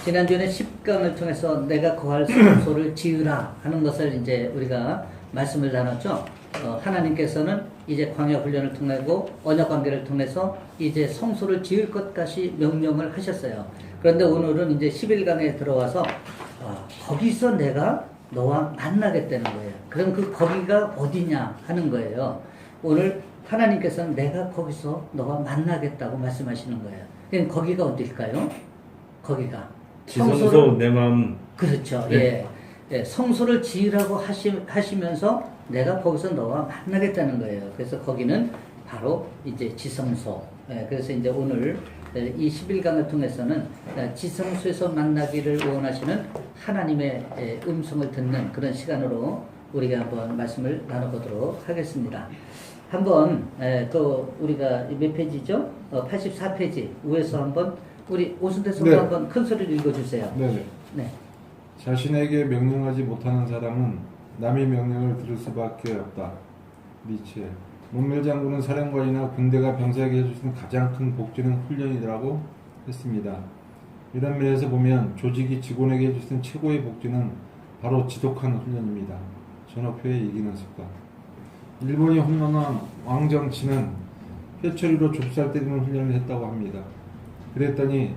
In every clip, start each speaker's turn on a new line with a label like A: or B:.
A: 지난주에 10강을 통해서 내가 거할 성소를 지으라 하는 것을 이제 우리가 말씀을 나눴죠. 하나님께서는 이제 광야 훈련을 통하고 언약 관계를 통해서 이제 성소를 지을 것까지 명령을 하셨어요. 그런데 오늘은 이제 11강에 들어와서 거기서 내가 너와 만나겠다는 거예요. 그럼 그 거기가 어디냐 하는 거예요. 오늘 하나님께서는 내가 거기서 너와 만나겠다고 말씀하시는 거예요. 그럼 거기가 어딜까요? 거기가
B: 지성소 내 마음.
A: 그렇죠.
B: 네.
A: 예. 성소를 지으라고 하시면서 내가 거기서 너와 만나겠다는 거예요. 그래서 거기는 바로 이제 지성소. 예, 그래서 이제 오늘 이 11강을 통해서는 지성소에서 만나기를 원하시는 하나님의 음성을 듣는 그런 시간으로 우리가 한번 말씀을 나눠보도록 하겠습니다. 한번 또 우리가 몇 페이지죠? 84페이지 위에서 한번 우리 오순대 성도
C: 네.
A: 한번 큰 소리를 읽어주세요.
C: 네네.
A: 네.
C: 자신에게 명령하지 못하는 사람은 남의 명령을 들을 수밖에 없다. 니체. 롬멜 장군은 사령관이나 군대가 병사에게 해줄 수 있는 가장 큰 복지는 훈련이라고 했습니다. 이런 면에서 보면 조직이 직원에게 해줄 수 있는 최고의 복지는 바로 지독한 훈련입니다. 전업회에 이기는 습관. 일본이 홈런한 왕정치는 회초리로 좁쌀 때리는 훈련을 했다고 합니다. 그랬더니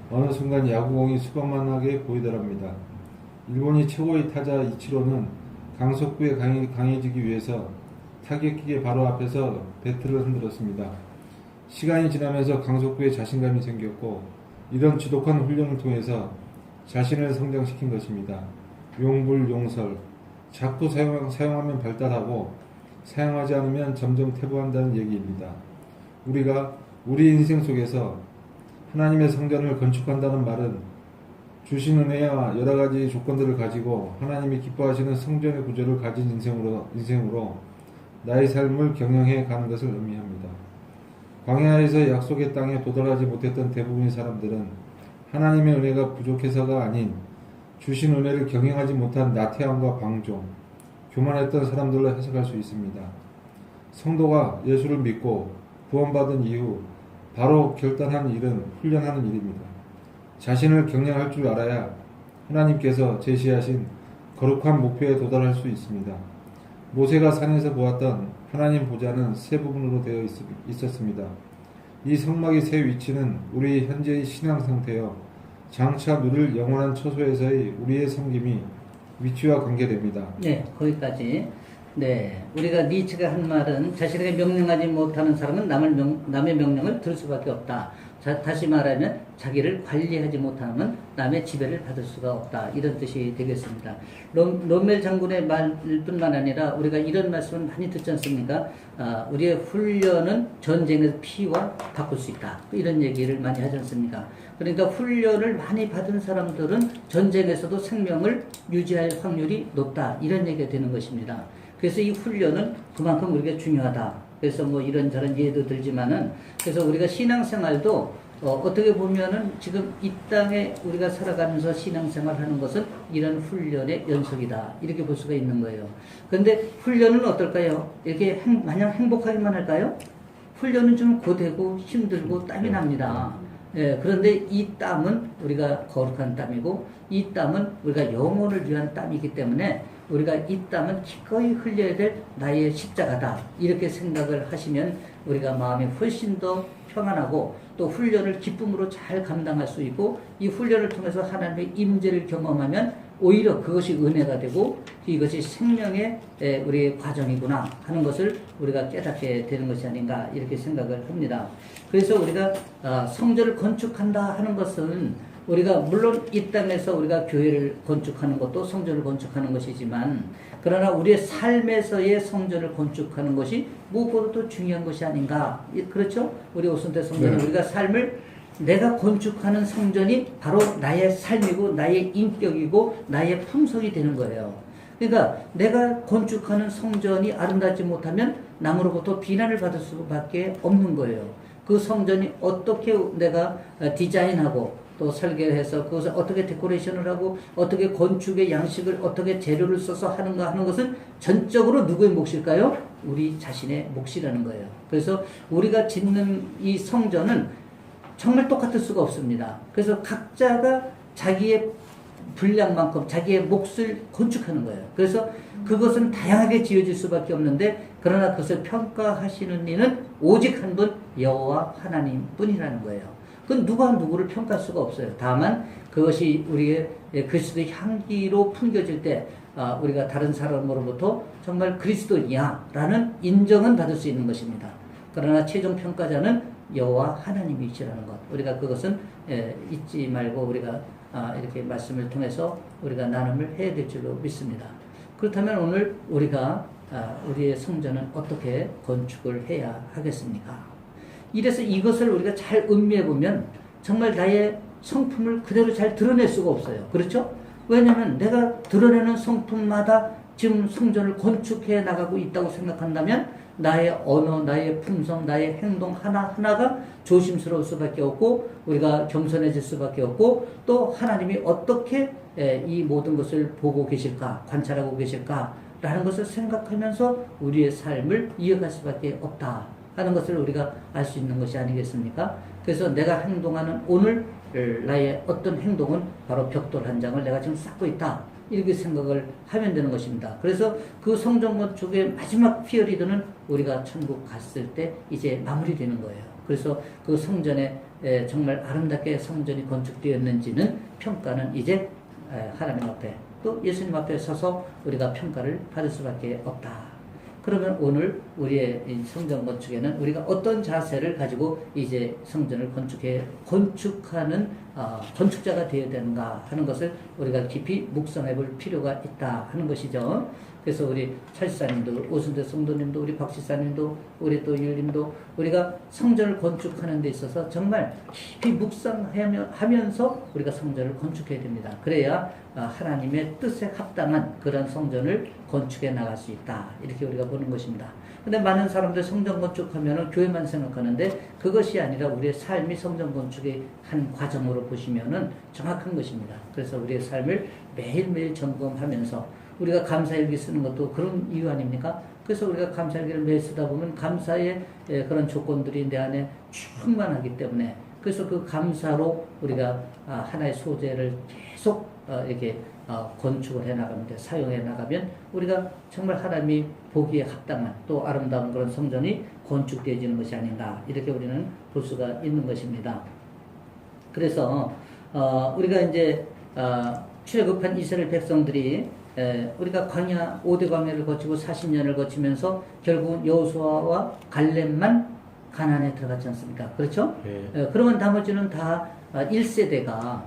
C: 어느 순간 야구공이 수박만하게 보이더랍니다. 일본이 최고의 타자 이치로는 강속구에 강해지기 위해서 타격기계 바로 앞에서 배트를 흔들었습니다. 시간이 지나면서 강속구에 자신감이 생겼고 이런 지독한 훈련을 통해서 자신을 성장시킨 것입니다. 용불용설. 자꾸 사용하면 발달하고 사용하지 않으면 점점 퇴보한다는 얘기입니다. 우리가 우리 인생 속에서 하나님의 성전을 건축한다는 말은 주신 은혜와 여러 가지 조건들을 가지고 하나님이 기뻐하시는 성전의 구조를 가진 인생으로 나의 삶을 경영해 가는 것을 의미합니다. 광야에서 약속의 땅에 도달하지 못했던 대부분의 사람들은 하나님의 은혜가 부족해서가 아닌 주신 은혜를 경영하지 못한 나태함과 방종, 교만했던 사람들로 해석할 수 있습니다. 성도가 예수를 믿고 구원받은 이후 바로 결단한 일은 훈련하는 일입니다. 자신을 경영할 줄 알아야 하나님께서 제시하신 거룩한 목표에 도달할 수 있습니다. 모세가 산에서 보았던 하나님 보좌는 세 부분으로 되어 있었습니다. 이 성막의 세 위치는 우리 현재의 신앙 상태여 장차 누릴 영원한 처소에서의 우리의 섬김이 위치와 관계됩니다.
A: 네, 거기까지. 네, 우리가 니츠가 한 말은 자신에게 명령하지 못하는 사람은 남의 명령을 들을 수밖에 없다. 다시 말하면 자기를 관리하지 못하면 남의 지배를 받을 수가 없다. 이런 뜻이 되겠습니다. 롬멜 장군의 말뿐만 아니라 우리가 이런 말씀을 많이 듣지 않습니까? 우리의 훈련은 전쟁에서 피와 바꿀 수 있다. 이런 얘기를 많이 하지 않습니까? 그러니까 훈련을 많이 받은 사람들은 전쟁에서도 생명을 유지할 확률이 높다. 이런 얘기가 되는 것입니다. 그래서 이 훈련은 그만큼 우리가 중요하다. 그래서 뭐 이런저런 예도 들지만은, 그래서 우리가 신앙생활도 어떻게 보면은 지금 이 땅에 우리가 살아가면서 신앙생활 하는 것은 이런 훈련의 연속이다. 이렇게 볼 수가 있는 거예요. 그런데 훈련은 어떨까요? 이렇게 마냥 행복하기만 할까요? 훈련은 좀 고되고 힘들고 땀이 납니다. 예, 그런데 이 땀은 우리가 거룩한 땀이고 이 땀은 우리가 영혼을 위한 땀이기 때문에 우리가 이 땀은 기꺼이 흘려야 될 나의 십자가다. 이렇게 생각을 하시면 우리가 마음이 훨씬 더 평안하고 또 훈련을 기쁨으로 잘 감당할 수 있고 이 훈련을 통해서 하나님의 임재를 경험하면 오히려 그것이 은혜가 되고 이것이 생명의 우리의 과정이구나 하는 것을 우리가 깨닫게 되는 것이 아닌가 이렇게 생각을 합니다. 그래서 우리가 성전을 건축한다 하는 것은 우리가 물론 이 땅에서 우리가 교회를 건축하는 것도 성전을 건축하는 것이지만 그러나 우리의 삶에서의 성전을 건축하는 것이 무엇보다도 중요한 것이 아닌가. 그렇죠? 우리 오순대 성전은 우리가 삶을 내가 건축하는 성전이 바로 나의 삶이고 나의 인격이고 나의 품성이 되는 거예요. 그러니까 내가 건축하는 성전이 아름답지 못하면 남으로부터 비난을 받을 수밖에 없는 거예요. 그 성전이 어떻게 내가 디자인하고 또 설계해서 그것을 어떻게 데코레이션을 하고 어떻게 건축의 양식을 어떻게 재료를 써서 하는가 하는 것은 전적으로 누구의 몫일까요? 우리 자신의 몫이라는 거예요. 그래서 우리가 짓는 이 성전은 정말 똑같을 수가 없습니다. 그래서 각자가 자기의 분량만큼 자기의 몫을 건축하는 거예요. 그래서 그것은 다양하게 지어질 수밖에 없는데 그러나 그것을 평가하시는 이는 오직 한 분 여호와 하나님 뿐이라는 거예요. 그건 누가 누구를 평가할 수가 없어요. 다만 그것이 우리의 그리스도의 향기로 풍겨질 때 우리가 다른 사람으로부터 정말 그리스도이야라는 인정은 받을 수 있는 것입니다. 그러나 최종 평가자는 여호와 하나님이시라는 것. 우리가 그것은 잊지 말고 우리가 이렇게 말씀을 통해서 우리가 나눔을 해야 될 줄로 믿습니다. 그렇다면 오늘 우리가 우리의 성전은 어떻게 건축을 해야 하겠습니까? 이래서 이것을 우리가 잘 음미해 보면 정말 나의 성품을 그대로 잘 드러낼 수가 없어요. 그렇죠? 왜냐하면 내가 드러내는 성품마다 지금 성전을 건축해 나가고 있다고 생각한다면 나의 언어, 나의 품성, 나의 행동 하나하나가 조심스러울 수밖에 없고 우리가 겸손해질 수밖에 없고 또 하나님이 어떻게 이 모든 것을 보고 계실까, 관찰하고 계실까 라는 것을 생각하면서 우리의 삶을 이어갈 수밖에 없다 하는 것을 우리가 알 수 있는 것이 아니겠습니까? 그래서 내가 행동하는 오늘 나의 어떤 행동은 바로 벽돌 한 장을 내가 지금 쌓고 있다 이렇게 생각을 하면 되는 것입니다. 그래서 그 성전 건축의 마지막 피어리드는 우리가 천국 갔을 때 이제 마무리되는 거예요. 그래서 그 성전에 정말 아름답게 성전이 건축되었는지는 평가는 이제 하나님 앞에 또 예수님 앞에 서서 우리가 평가를 받을 수밖에 없다. 그러면 오늘 우리의 성전 건축에는 우리가 어떤 자세를 가지고 이제 성전을 건축하는 건축자가 되어야 되는가 하는 것을 우리가 깊이 묵상해 볼 필요가 있다 하는 것이죠. 그래서 우리 찰사님도, 오순대 성도님도, 우리 박지사님도, 우리 또 율님도 우리가 성전을 건축하는 데 있어서 정말 깊이 묵상하면서 우리가 성전을 건축해야 됩니다. 그래야 하나님의 뜻에 합당한 그런 성전을 건축해 나갈 수 있다. 이렇게 우리가 보는 것입니다. 근데 많은 사람들 성전 건축하면은 교회만 생각하는데 그것이 아니라 우리의 삶이 성전 건축의 한 과정으로 보시면은 정확한 것입니다. 그래서 우리의 삶을 매일매일 점검하면서 우리가 감사일기 쓰는 것도 그런 이유 아닙니까? 그래서 우리가 감사일기를 매일 쓰다 보면 감사의 그런 조건들이 내 안에 충만하기 때문에 그래서 그 감사로 우리가 하나의 소재를 계속 이렇게 건축을 해 나가는데 사용해 나가면 우리가 정말 하나님이 보기에 합당한 또 아름다운 그런 성전이 건축되어지는 것이 아닌가 이렇게 우리는 볼 수가 있는 것입니다. 그래서 우리가 이제 출애굽한 이스라엘 백성들이 우리가 광야 5대 광야를 거치고 40년을 거치면서 결국은 여호수아와 갈렙만 가나안에 들어갔지 않습니까? 그렇죠?
B: 네.
A: 그러면 나머지는 다 1세대가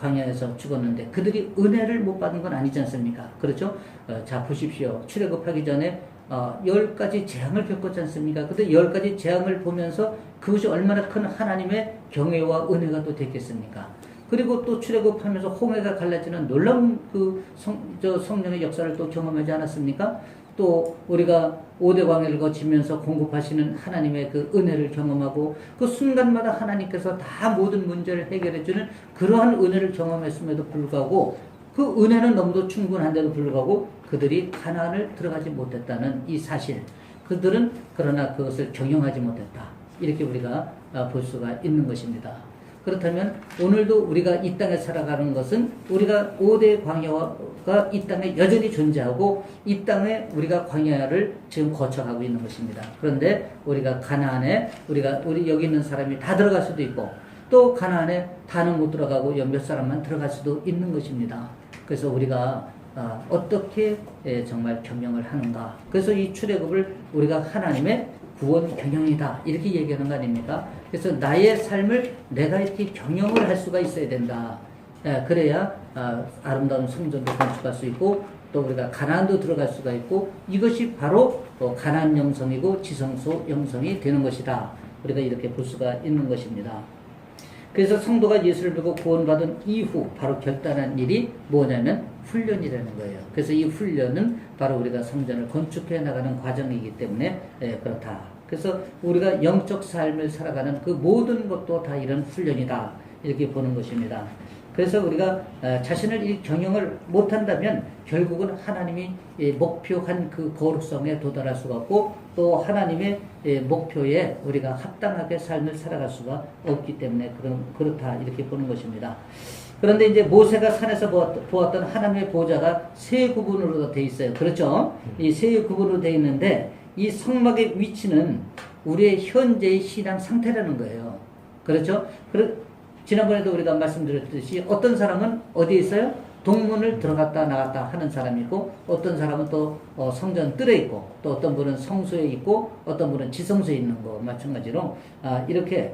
A: 광야에서 죽었는데 그들이 은혜를 못 받은 건 아니지 않습니까? 그렇죠? 자 보십시오. 출애굽하기 전에 10가지 재앙을 겪었지 않습니까? 근데 10가지 재앙을 보면서 그것이 얼마나 큰 하나님의 경외와 은혜가 또 됐겠습니까? 그리고 또 출애굽하면서 홍해가 갈라지는 놀라운 그 성령의 역사를 또 경험하지 않았습니까? 또 우리가 5대 광야를 거치면서 공급하시는 하나님의 그 은혜를 경험하고 그 순간마다 하나님께서 다 모든 문제를 해결해 주는 그러한 은혜를 경험했음에도 불구하고 그 은혜는 너무도 충분한데도 불구하고 그들이 가나안을 들어가지 못했다는 이 사실, 그들은 그러나 그것을 경영하지 못했다. 이렇게 우리가 볼 수가 있는 것입니다. 그렇다면 오늘도 우리가 이 땅에 살아가는 것은 우리가 5대 광야가 이 땅에 여전히 존재하고 이 땅에 우리가 광야를 지금 거쳐가고 있는 것입니다. 그런데 우리가 가나안에 우리 여기 있는 사람이 다 들어갈 수도 있고 또 가나안에 다는 못 들어가고 몇 사람만 들어갈 수도 있는 것입니다. 그래서 우리가 어떻게 정말 경영을 하는가. 그래서 이 출애굽을 우리가 하나님의 구원 경영이다 이렇게 얘기하는 거 아닙니까? 그래서 나의 삶을 내가 이렇게 경영을 할 수가 있어야 된다. 그래야 아름다운 성전도 건축할 수 있고 또 우리가 가나안도 들어갈 수가 있고 이것이 바로 가나안 영성이고 지성소 영성이 되는 것이다. 우리가 이렇게 볼 수가 있는 것입니다. 그래서 성도가 예수를 믿고 구원받은 이후 바로 결단한 일이 뭐냐면 훈련이라는 거예요. 그래서 이 훈련은 바로 우리가 성전을 건축해 나가는 과정이기 때문에 그렇다. 그래서 우리가 영적 삶을 살아가는 그 모든 것도 다 이런 훈련이다. 이렇게 보는 것입니다. 그래서 우리가 자신을 이 경영을 못한다면 결국은 하나님이 목표한 그 거룩성에 도달할 수가 없고 또 하나님의 목표에 우리가 합당하게 삶을 살아갈 수가 없기 때문에 그렇다 이렇게 보는 것입니다. 그런데 이제 모세가 산에서 보았던 하나님의 보좌가 세 구분으로 돼 있어요. 그렇죠? 이 세 구분으로 돼 있는데 이 성막의 위치는 우리의 현재의 신앙 상태라는 거예요. 그렇죠? 지난번에도 우리가 말씀드렸듯이 어떤 사람은 어디에 있어요? 동문을 들어갔다 나갔다 하는 사람이고, 어떤 사람은 또 성전 뜰에 있고, 또 어떤 분은 성소에 있고, 어떤 분은 지성소에 있는 거 마찬가지로 이렇게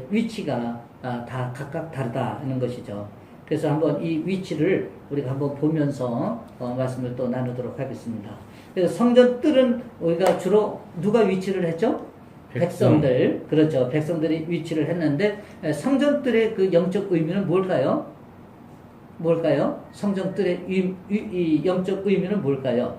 A: 위치가 다 각각 다르다는 것이죠. 그래서 한번 이 위치를 우리가 한번 보면서 말씀을 또 나누도록 하겠습니다. 그래서 성전 뜰은 우리가 주로 누가 위치를 했죠? 백성들. 그렇죠. 백성들이 위치를 했는데 성전 뜰의 그 영적 의미는 뭘까요? 성전 뜰의 이 영적 의미는 뭘까요?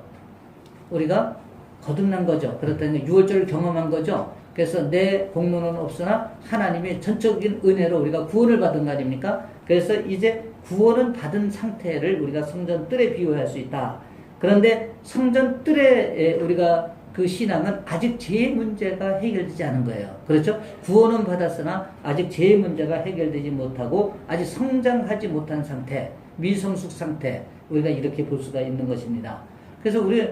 A: 우리가 거듭난 거죠. 그렇다면 유월절을 경험한 거죠. 그래서 내 공로는 없으나 하나님의 전적인 은혜로 우리가 구원을 받은 거 아닙니까? 그래서 이제 구원은 받은 상태를 우리가 성전 뜰에 비유할 수 있다. 그런데 성전 뜰에 우리가 그 신앙은 아직 죄의 문제가 해결되지 않은 거예요. 그렇죠? 구원은 받았으나 아직 죄의 문제가 해결되지 못하고 아직 성장하지 못한 상태, 미성숙 상태, 우리가 이렇게 볼 수가 있는 것입니다. 그래서 우리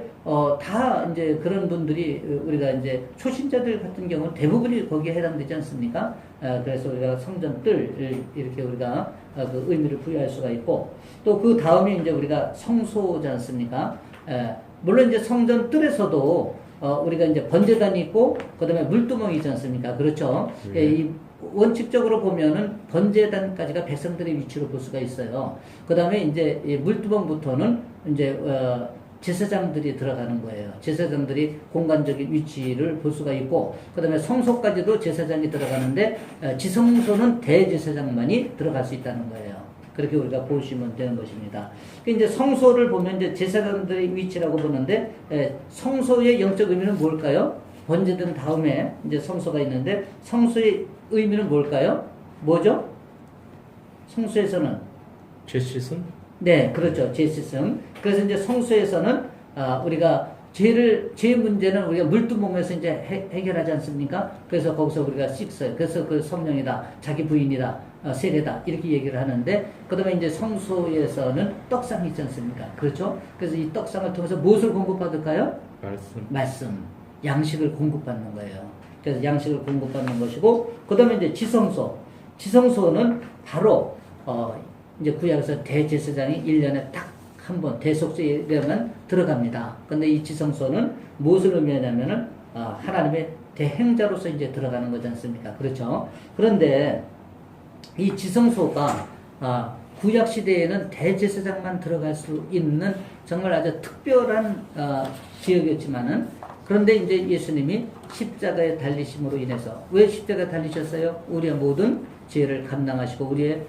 A: 다 이제 그런 분들이 우리가 이제 초신자들 같은 경우는 대부분이 거기에 해당되지 않습니까? 그래서 우리가 성전 뜰 이렇게 우리가 그 의미를 부여할 수가 있고, 또 그 다음에 이제 우리가 성소지 않습니까? 물론 이제 성전 뜰에서도 우리가 이제 번제단이 있고, 그 다음에 물두멍이 있지 않습니까? 그렇죠? 이 원칙적으로 보면은 번제단까지가 백성들의 위치로 볼 수가 있어요. 그 다음에 이제 이 물두멍부터는 이제 제사장들이 들어가는 거예요. 제사장들이 공간적인 위치를 볼 수가 있고, 그 다음에 성소까지도 제사장이 들어가는데, 지성소는 대제사장만이 들어갈 수 있다는 거예요. 그렇게 우리가 보시면 되는 것입니다. 이제 성소를 보면 이제 제사장들의 위치라고 보는데, 성소의 영적 의미는 뭘까요? 번제된 다음에 이제 성소가 있는데, 성소의 의미는 뭘까요? 뭐죠? 성소에서는?
B: 죄 씻음?
A: 네, 그렇죠. 죄 씻음. 그래서 이제 성소에서는 우리가 죄의 문제는 우리가 물두멍에서 이제 해결하지 않습니까? 그래서 거기서 우리가 씻어요. 그래서 그 성령이다, 자기 부인이다, 세례다 이렇게 얘기를 하는데, 그다음에 이제 성소에서는 떡상이 있지 않습니까? 그렇죠? 그래서 이 떡상을 통해서 무엇을 공급받을까요? 말씀, 양식을 공급받는 거예요. 그래서 양식을 공급받는 것이고, 그다음에 이제 지성소는 바로 이제 구약에서 대제사장이 1년에 딱 한 번 대속죄에만 들어갑니다. 근데 이 지성소는 무엇을 의미하냐면은 하나님의 대행자로서 이제 들어가는 거지 않습니까? 그렇죠? 그런데 이 지성소가 구약 시대에는 대제사장만 들어갈 수 있는 정말 아주 특별한 지역이었지만은, 그런데 이제 예수님이 십자가에 달리심으로 인해서, 왜 십자가에 달리셨어요? 우리의 모든 죄를 감당하시고 우리의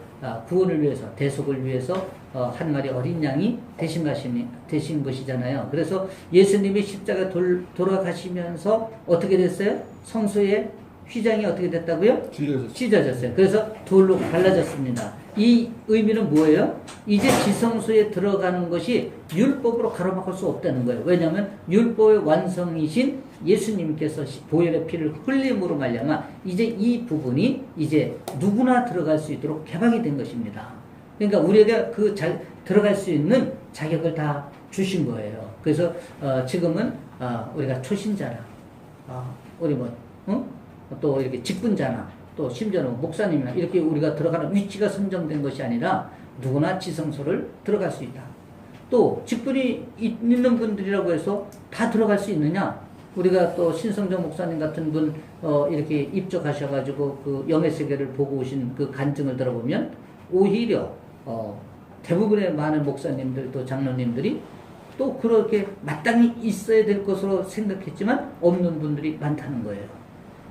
A: 구원을 위해서, 대속을 위해서 한 마리 어린 양이 되신 것이잖아요. 그래서 예수님이 십자가 돌아가시면서 어떻게 됐어요? 성소의 휘장이 어떻게 됐다고요? 찢어졌어요. 그래서 돌로 갈라졌습니다. 이 의미는 뭐예요? 이제 지성소에 들어가는 것이 율법으로 가로막을 수 없다는 거예요. 왜냐하면 율법의 완성이신 예수님께서 보혈의 피를 흘림으로 말미암아 이제 이 부분이 이제 누구나 들어갈 수 있도록 개방이 된 것입니다. 그러니까 우리에게 들어갈 수 있는 자격을 다 주신 거예요. 그래서 지금은 우리가 초신자나 우리 또 이렇게 직분자나 또 심지어는 목사님이나 이렇게 우리가 들어가는 위치가 선정된 것이 아니라 누구나 지성소를 들어갈 수 있다. 또 직분이 있는 분들이라고 해서 다 들어갈 수 있느냐? 우리가 또 신성정 목사님 같은 분 이렇게 입적하셔가지고 그 영의 세계를 보고 오신 그 간증을 들어보면 오히려 대부분의 많은 목사님들 또 장로님들이 또 그렇게 마땅히 있어야 될 것으로 생각했지만 없는 분들이 많다는 거예요.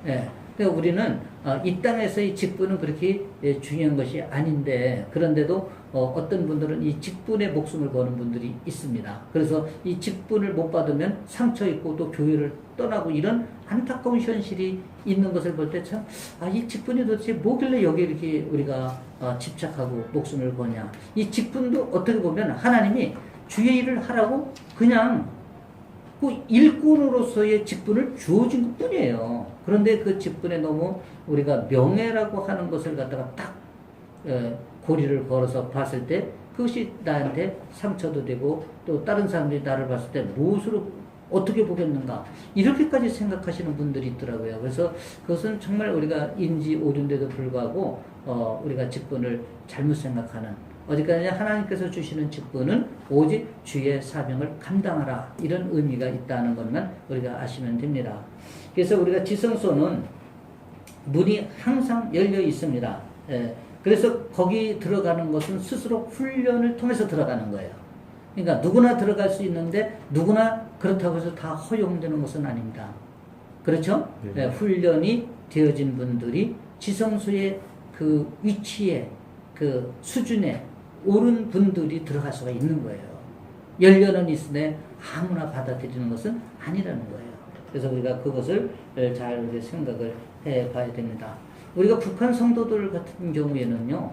A: 예. 그러니까 우리는 이 땅에서의 직분은 그렇게 중요한 것이 아닌데, 그런데도 어떤 분들은 이 직분에 목숨을 거는 분들이 있습니다. 그래서 이 직분을 못 받으면 상처 있고 또 교회를 떠나고 이런 안타까운 현실이 있는 것을 볼 때 참, 이 직분이 도대체 뭐길래 여기 이렇게 우리가 집착하고 목숨을 거냐. 이 직분도 어떻게 보면 하나님이 주의 일을 하라고 그냥 그 일꾼으로서의 직분을 주어진 것 뿐이에요. 그런데 그 직분에 너무 우리가 명예라고 하는 것을 갖다가 딱 고리를 걸어서 봤을 때 그것이 나한테 상처도 되고 또 다른 사람들이 나를 봤을 때 무엇으로 어떻게 보겠는가 이렇게까지 생각하시는 분들이 있더라고요. 그래서 그것은 정말 우리가 인지 오류인데도 불구하고 우리가 직분을 잘못 생각하는 어디까지나 하나님께서 주시는 직분은 오직 주의 사명을 감당하라 이런 의미가 있다는 것만 우리가 아시면 됩니다. 그래서 우리가 지성소는 문이 항상 열려 있습니다. 그래서 거기 들어가는 것은 스스로 훈련을 통해서 들어가는 거예요. 그러니까 누구나 들어갈 수 있는데 누구나 그렇다고 해서 다 허용되는 것은 아닙니다. 그렇죠?
B: 네.
A: 훈련이 되어진 분들이 지성소의 그 위치에 그 수준에 옳은 분들이 들어갈 수가 있는 거예요. 열려는 있으되 아무나 받아들이는 것은 아니라는 거예요. 그래서 우리가 그것을 잘 생각을 해봐야 됩니다. 우리가 북한 성도들 같은 경우에는요,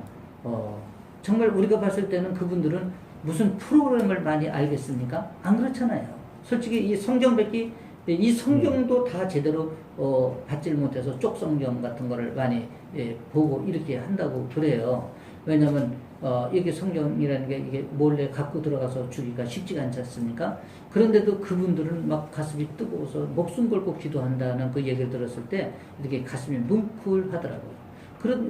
A: 정말 우리가 봤을 때는 그분들은 무슨 프로그램을 많이 알겠습니까? 안 그렇잖아요. 솔직히 이 성경 뵙기, 이 성경도 다 제대로 받질 못해서 쪽 성경 같은 거를 많이 보고 이렇게 한다고 그래요. 왜냐면 이게 성경이라는 게 이게 몰래 갖고 들어가서 주기가 쉽지가 않지 않습니까? 그런데도 그분들은 막 가슴이 뜨거워서 목숨 걸고 기도한다는 그 얘기를 들었을 때 이렇게 가슴이 뭉클하더라고요.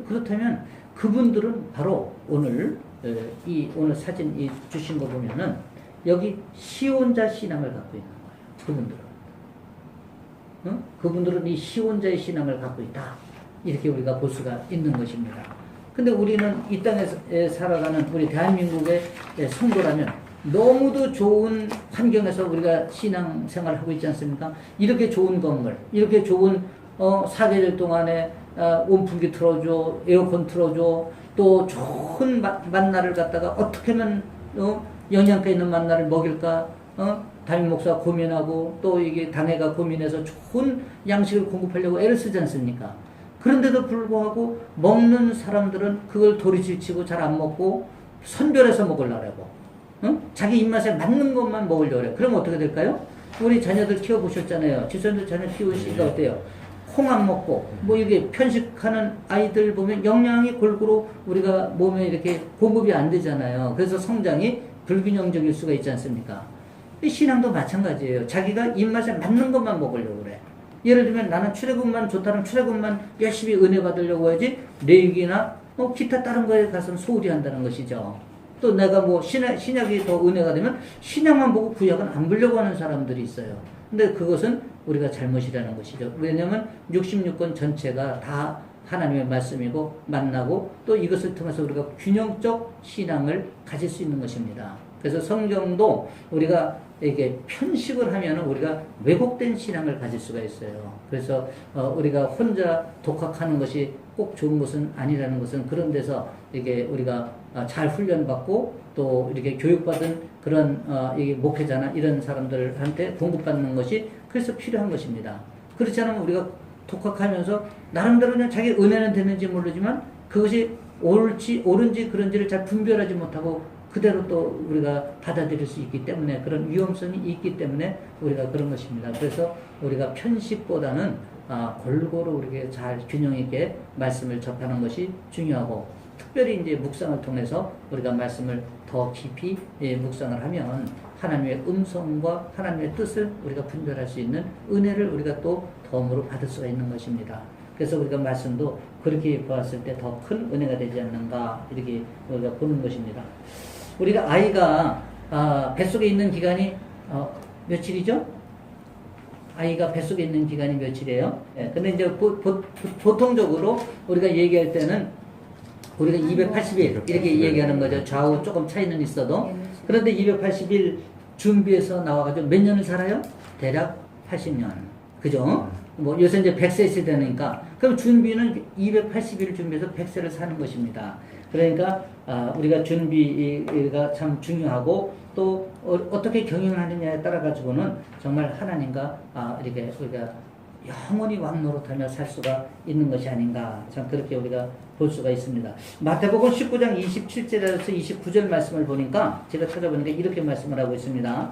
A: 그렇다면 그분들은 바로 오늘 오늘 사진 주신 거 보면은 여기 시혼자 신앙을 갖고 있는 거예요. 그분들은. 응? 그분들은 이 시혼자의 신앙을 갖고 있다. 이렇게 우리가 볼 수가 있는 것입니다. 근데 우리는 이 땅에 살아가는 우리 대한민국의 성도라면 너무도 좋은 환경에서 우리가 신앙생활을 하고 있지 않습니까? 이렇게 좋은 건물, 이렇게 좋은 사계절 동안에 온풍기 틀어줘, 에어컨 틀어줘, 또 좋은 만나를 갖다가 어떻게 하면 영양가 있는 만나를 먹일까? 담임 목사가 고민하고 또 이게 당회가 고민해서 좋은 양식을 공급하려고 애를 쓰지 않습니까? 그런데도 불구하고 먹는 사람들은 그걸 도리지치고 잘 안 먹고 선별해서 먹으려고 자기 입맛에 맞는 것만 먹으려고 해요. 그럼 어떻게 될까요? 우리 자녀들 키워보셨잖아요. 지선도 자녀 키우시니까 어때요? 콩 안 먹고 뭐 이게 편식하는 아이들 보면 영양이 골고루 우리가 몸에 이렇게 공급이 안 되잖아요. 그래서 성장이 불균형적일 수가 있지 않습니까? 신앙도 마찬가지예요. 자기가 입맛에 맞는 것만 먹으려고 그래. 예를 들면 나는 출애굽만 좋다는 출애굽만 열심히 은혜 받으려고 하지 레위기나 기타 다른 거에 가서는 소홀히 한다는 것이죠. 또 내가 뭐 신약이 더 은혜가 되면 신약만 보고 구약은 안 보려고 하는 사람들이 있어요. 근데 그것은 우리가 잘못이라는 것이죠. 왜냐하면 66권 전체가 다 하나님의 말씀이고 만나고 또 이것을 통해서 우리가 균형적 신앙을 가질 수 있는 것입니다. 그래서 성경도 우리가 이게 편식을 하면 우리가 왜곡된 신앙을 가질 수가 있어요. 그래서 우리가 혼자 독학하는 것이 꼭 좋은 것은 아니라는 것은 그런 데서 이게 우리가 잘 훈련받고 또 이렇게 교육받은 그런 이게 목회자나 이런 사람들한테 공급받는 것이 그래서 필요한 것입니다. 그렇지 않으면 우리가 독학하면서 나름대로 그냥 자기 은혜는 됐는지 모르지만 그것이 옳은지 그런지를 잘 분별하지 못하고 그대로 또 우리가 받아들일 수 있기 때문에 그런 위험성이 있기 때문에 우리가 그런 것입니다. 그래서 우리가 편식보다는 골고루 우리가 잘 균형 있게 말씀을 접하는 것이 중요하고 특별히 이제 묵상을 통해서 우리가 말씀을 더 깊이 묵상을 하면 하나님의 음성과 하나님의 뜻을 우리가 분별할 수 있는 은혜를 우리가 또 덤으로 받을 수가 있는 것입니다. 그래서 우리가 말씀도 그렇게 보았을 때 더 큰 은혜가 되지 않는가 이렇게 우리가 보는 것입니다. 우리가 아이가 뱃속에 있는 기간이 며칠이죠? 아이가 뱃속에 있는 기간이 며칠이에요? 근데 이제 보통적으로 우리가 얘기할 때는 우리가 280일 이렇게 얘기하는 거죠. 좌우 조금 차이는 있어도. 그런데 280일 준비해서 나와가지고 몇 년을 살아요? 대략 80년. 그죠? 뭐 요새 이제 100세 시대니까 그럼 준비는 280일 준비해서 100세를 사는 것입니다. 그러니까 우리가 준비가 참 중요하고 또 어떻게 경영하느냐에 따라 가지고는 정말 하나님과 이렇게 우리가 영원히 왕노릇하며 살 수가 있는 것이 아닌가 참 그렇게 우리가 볼 수가 있습니다. 마태복음 19장 27절에서 29절 말씀을 보니까 제가 찾아보니까 이렇게 말씀을 하고 있습니다.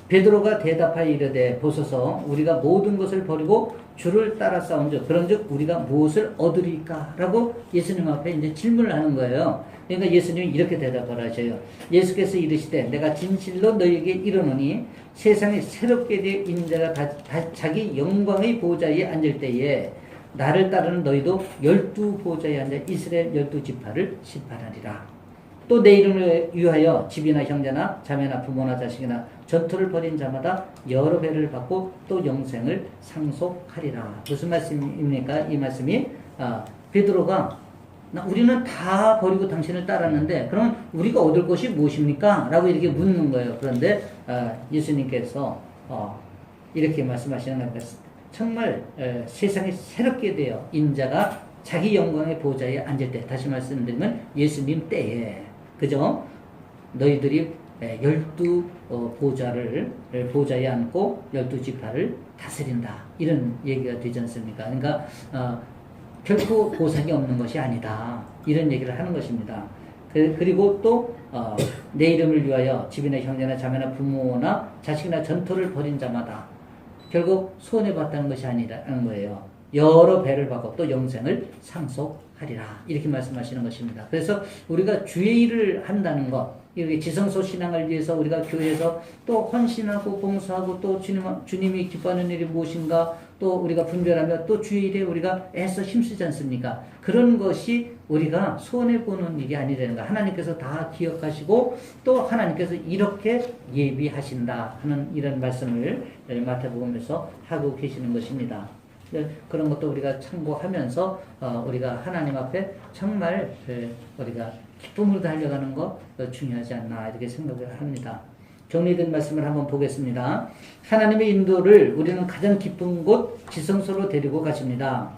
A: 베드로가 대답하여 이르되 보소서 우리가 모든 것을 버리고 주를 따라 싸운즉 그런즉 우리가 무엇을 얻으리까? 라고 예수님 앞에 이제 질문을 하는 거예요. 그러니까 예수님이 이렇게 대답을 하셔요. 예수께서 이르시되 내가 진실로 너희에게 이르노니 세상에 새롭게 될 인자가 자기 영광의 보좌에 앉을 때에 나를 따르는 너희도 12보좌에 앉아 이스라엘 12지파를 심판하리라. 또 내 이름을 위하여 집이나 형제나 자매나 부모나 자식이나 전투를 벌인 자마다 여러 배를 받고 또 영생을 상속하리라. 무슨 말씀입니까? 이 말씀이 베드로가 우리는 다 버리고 당신을 따랐는데 그럼 우리가 얻을 것이 무엇입니까? 라고 이렇게 묻는 거예요. 그런데 예수님께서 이렇게 말씀하시는 것입니다. 정말 세상에 새롭게 되어 인자가 자기 영광의 보좌에 앉을 때, 다시 말씀드리면 예수님 때에, 그죠? 너희들이 12보좌에 앉고 12지파를 다스린다. 이런 얘기가 되지 않습니까? 그러니까 결코 보상이 없는 것이 아니다. 이런 얘기를 하는 것입니다. 그리고 또 내 이름을 위하여 집이나 형제나 자매나 부모나 자식이나 전토를 벌인 자마다 결국 손해봤다는 것이 아니라는 거예요. 여러 배를 받고 또 영생을 상속하리라. 이렇게 말씀하시는 것입니다. 그래서 우리가 주의 일을 한다는 것, 이렇게 지성소 신앙을 위해서 우리가 교회에서 또 헌신하고 봉사하고 또 주님이 기뻐하는 일이 무엇인가 또 우리가 분별하며 또 주의 일에 우리가 애써 힘쓰지 않습니까? 그런 것이 우리가 손해보는 일이 아니라는 거. 하나님께서 다 기억하시고 또 하나님께서 이렇게 예비하신다 하는 이런 말씀을 마태복음에서 하고 계시는 것입니다. 그런 것도 우리가 참고하면서 우리가 하나님 앞에 정말 우리가 기쁨으로 달려가는 것 중요하지 않나 이렇게 생각을 합니다. 정리된 말씀을 한번 보겠습니다. 하나님의 인도를 우리는 가장 기쁜 곳 지성소로 데리고 가십니다.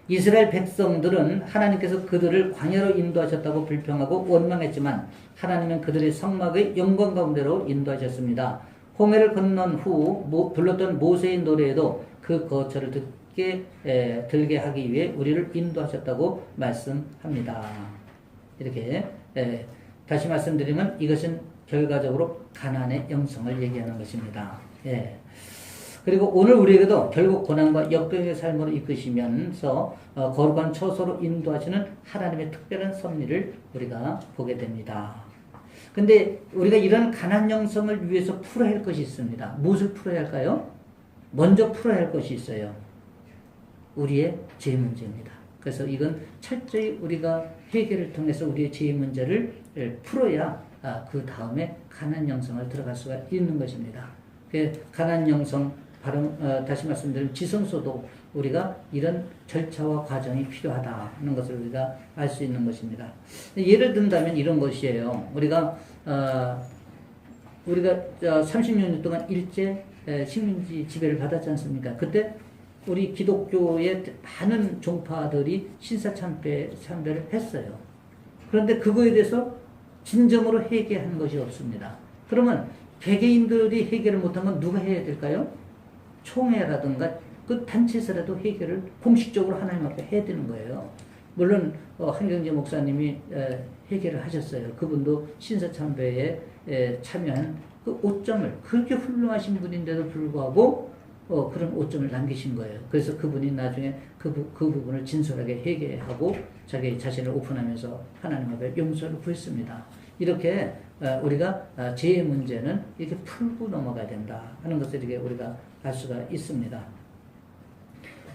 A: 이스라엘 백성들은 하나님께서 그들을 광야로 인도하셨다고 불평하고 원망했지만 하나님은 그들의 성막의 영광 가운데로 인도하셨습니다. 홍해를 건넌 후 불렀던 모세의 노래에도 그 거처를 들게 하기 위해 우리를 인도하셨다고 말씀합니다. 이렇게 다시 말씀드리면 이것은 결과적으로 가나안의 영성을 얘기하는 것입니다. 그리고 오늘 우리에게도 결국 고난과 역병의 삶으로 이끄시면서 거룩한 처소로 인도하시는 하나님의 특별한 섭리를 우리가 보게 됩니다. 근데 우리가 이런 가난 영성을 위해서 풀어야 할 것이 있습니다. 무엇을 풀어야 할까요? 먼저 풀어야 할 것이 있어요. 우리의 죄 문제입니다. 그래서 이건 철저히 우리가 회개를 통해서 우리의 죄 문제를 풀어야 그 다음에 가난 영성을 들어갈 수가 있는 것입니다. 가난 영성 다시 말씀드리면 지성소도 우리가 이런 절차와 과정이 필요하다 하는 것을 우리가 알 수 있는 것입니다. 예를 든다면 이런 것이에요. 우리가 30년 동안 일제 식민지 지배를 받았지 않습니까? 그때 우리 기독교의 많은 종파들이 신사참배를 했어요. 그런데 그거에 대해서 진정으로 해결한 것이 없습니다. 그러면 개개인들이 해결을 못하면 누가 해야 될까요? 총회라든가 그 단체에서라도 해결을 공식적으로 하나님 앞에 해야 되는 거예요. 물론 한경재 목사님이 해결을 하셨어요. 그분도 신사참배에 참여한 그 오점을 그렇게 훌륭하신 분인데도 불구하고 그런 오점을 남기신 거예요. 그래서 그분이 나중에 그 부분을 진솔하게 회개하고 자기 자신을 오픈하면서 하나님 앞에 용서를 구했습니다. 이렇게 우리가 죄의 문제는 이렇게 풀고 넘어가야 된다 하는 것을 이렇게 우리가 알 수가 있습니다.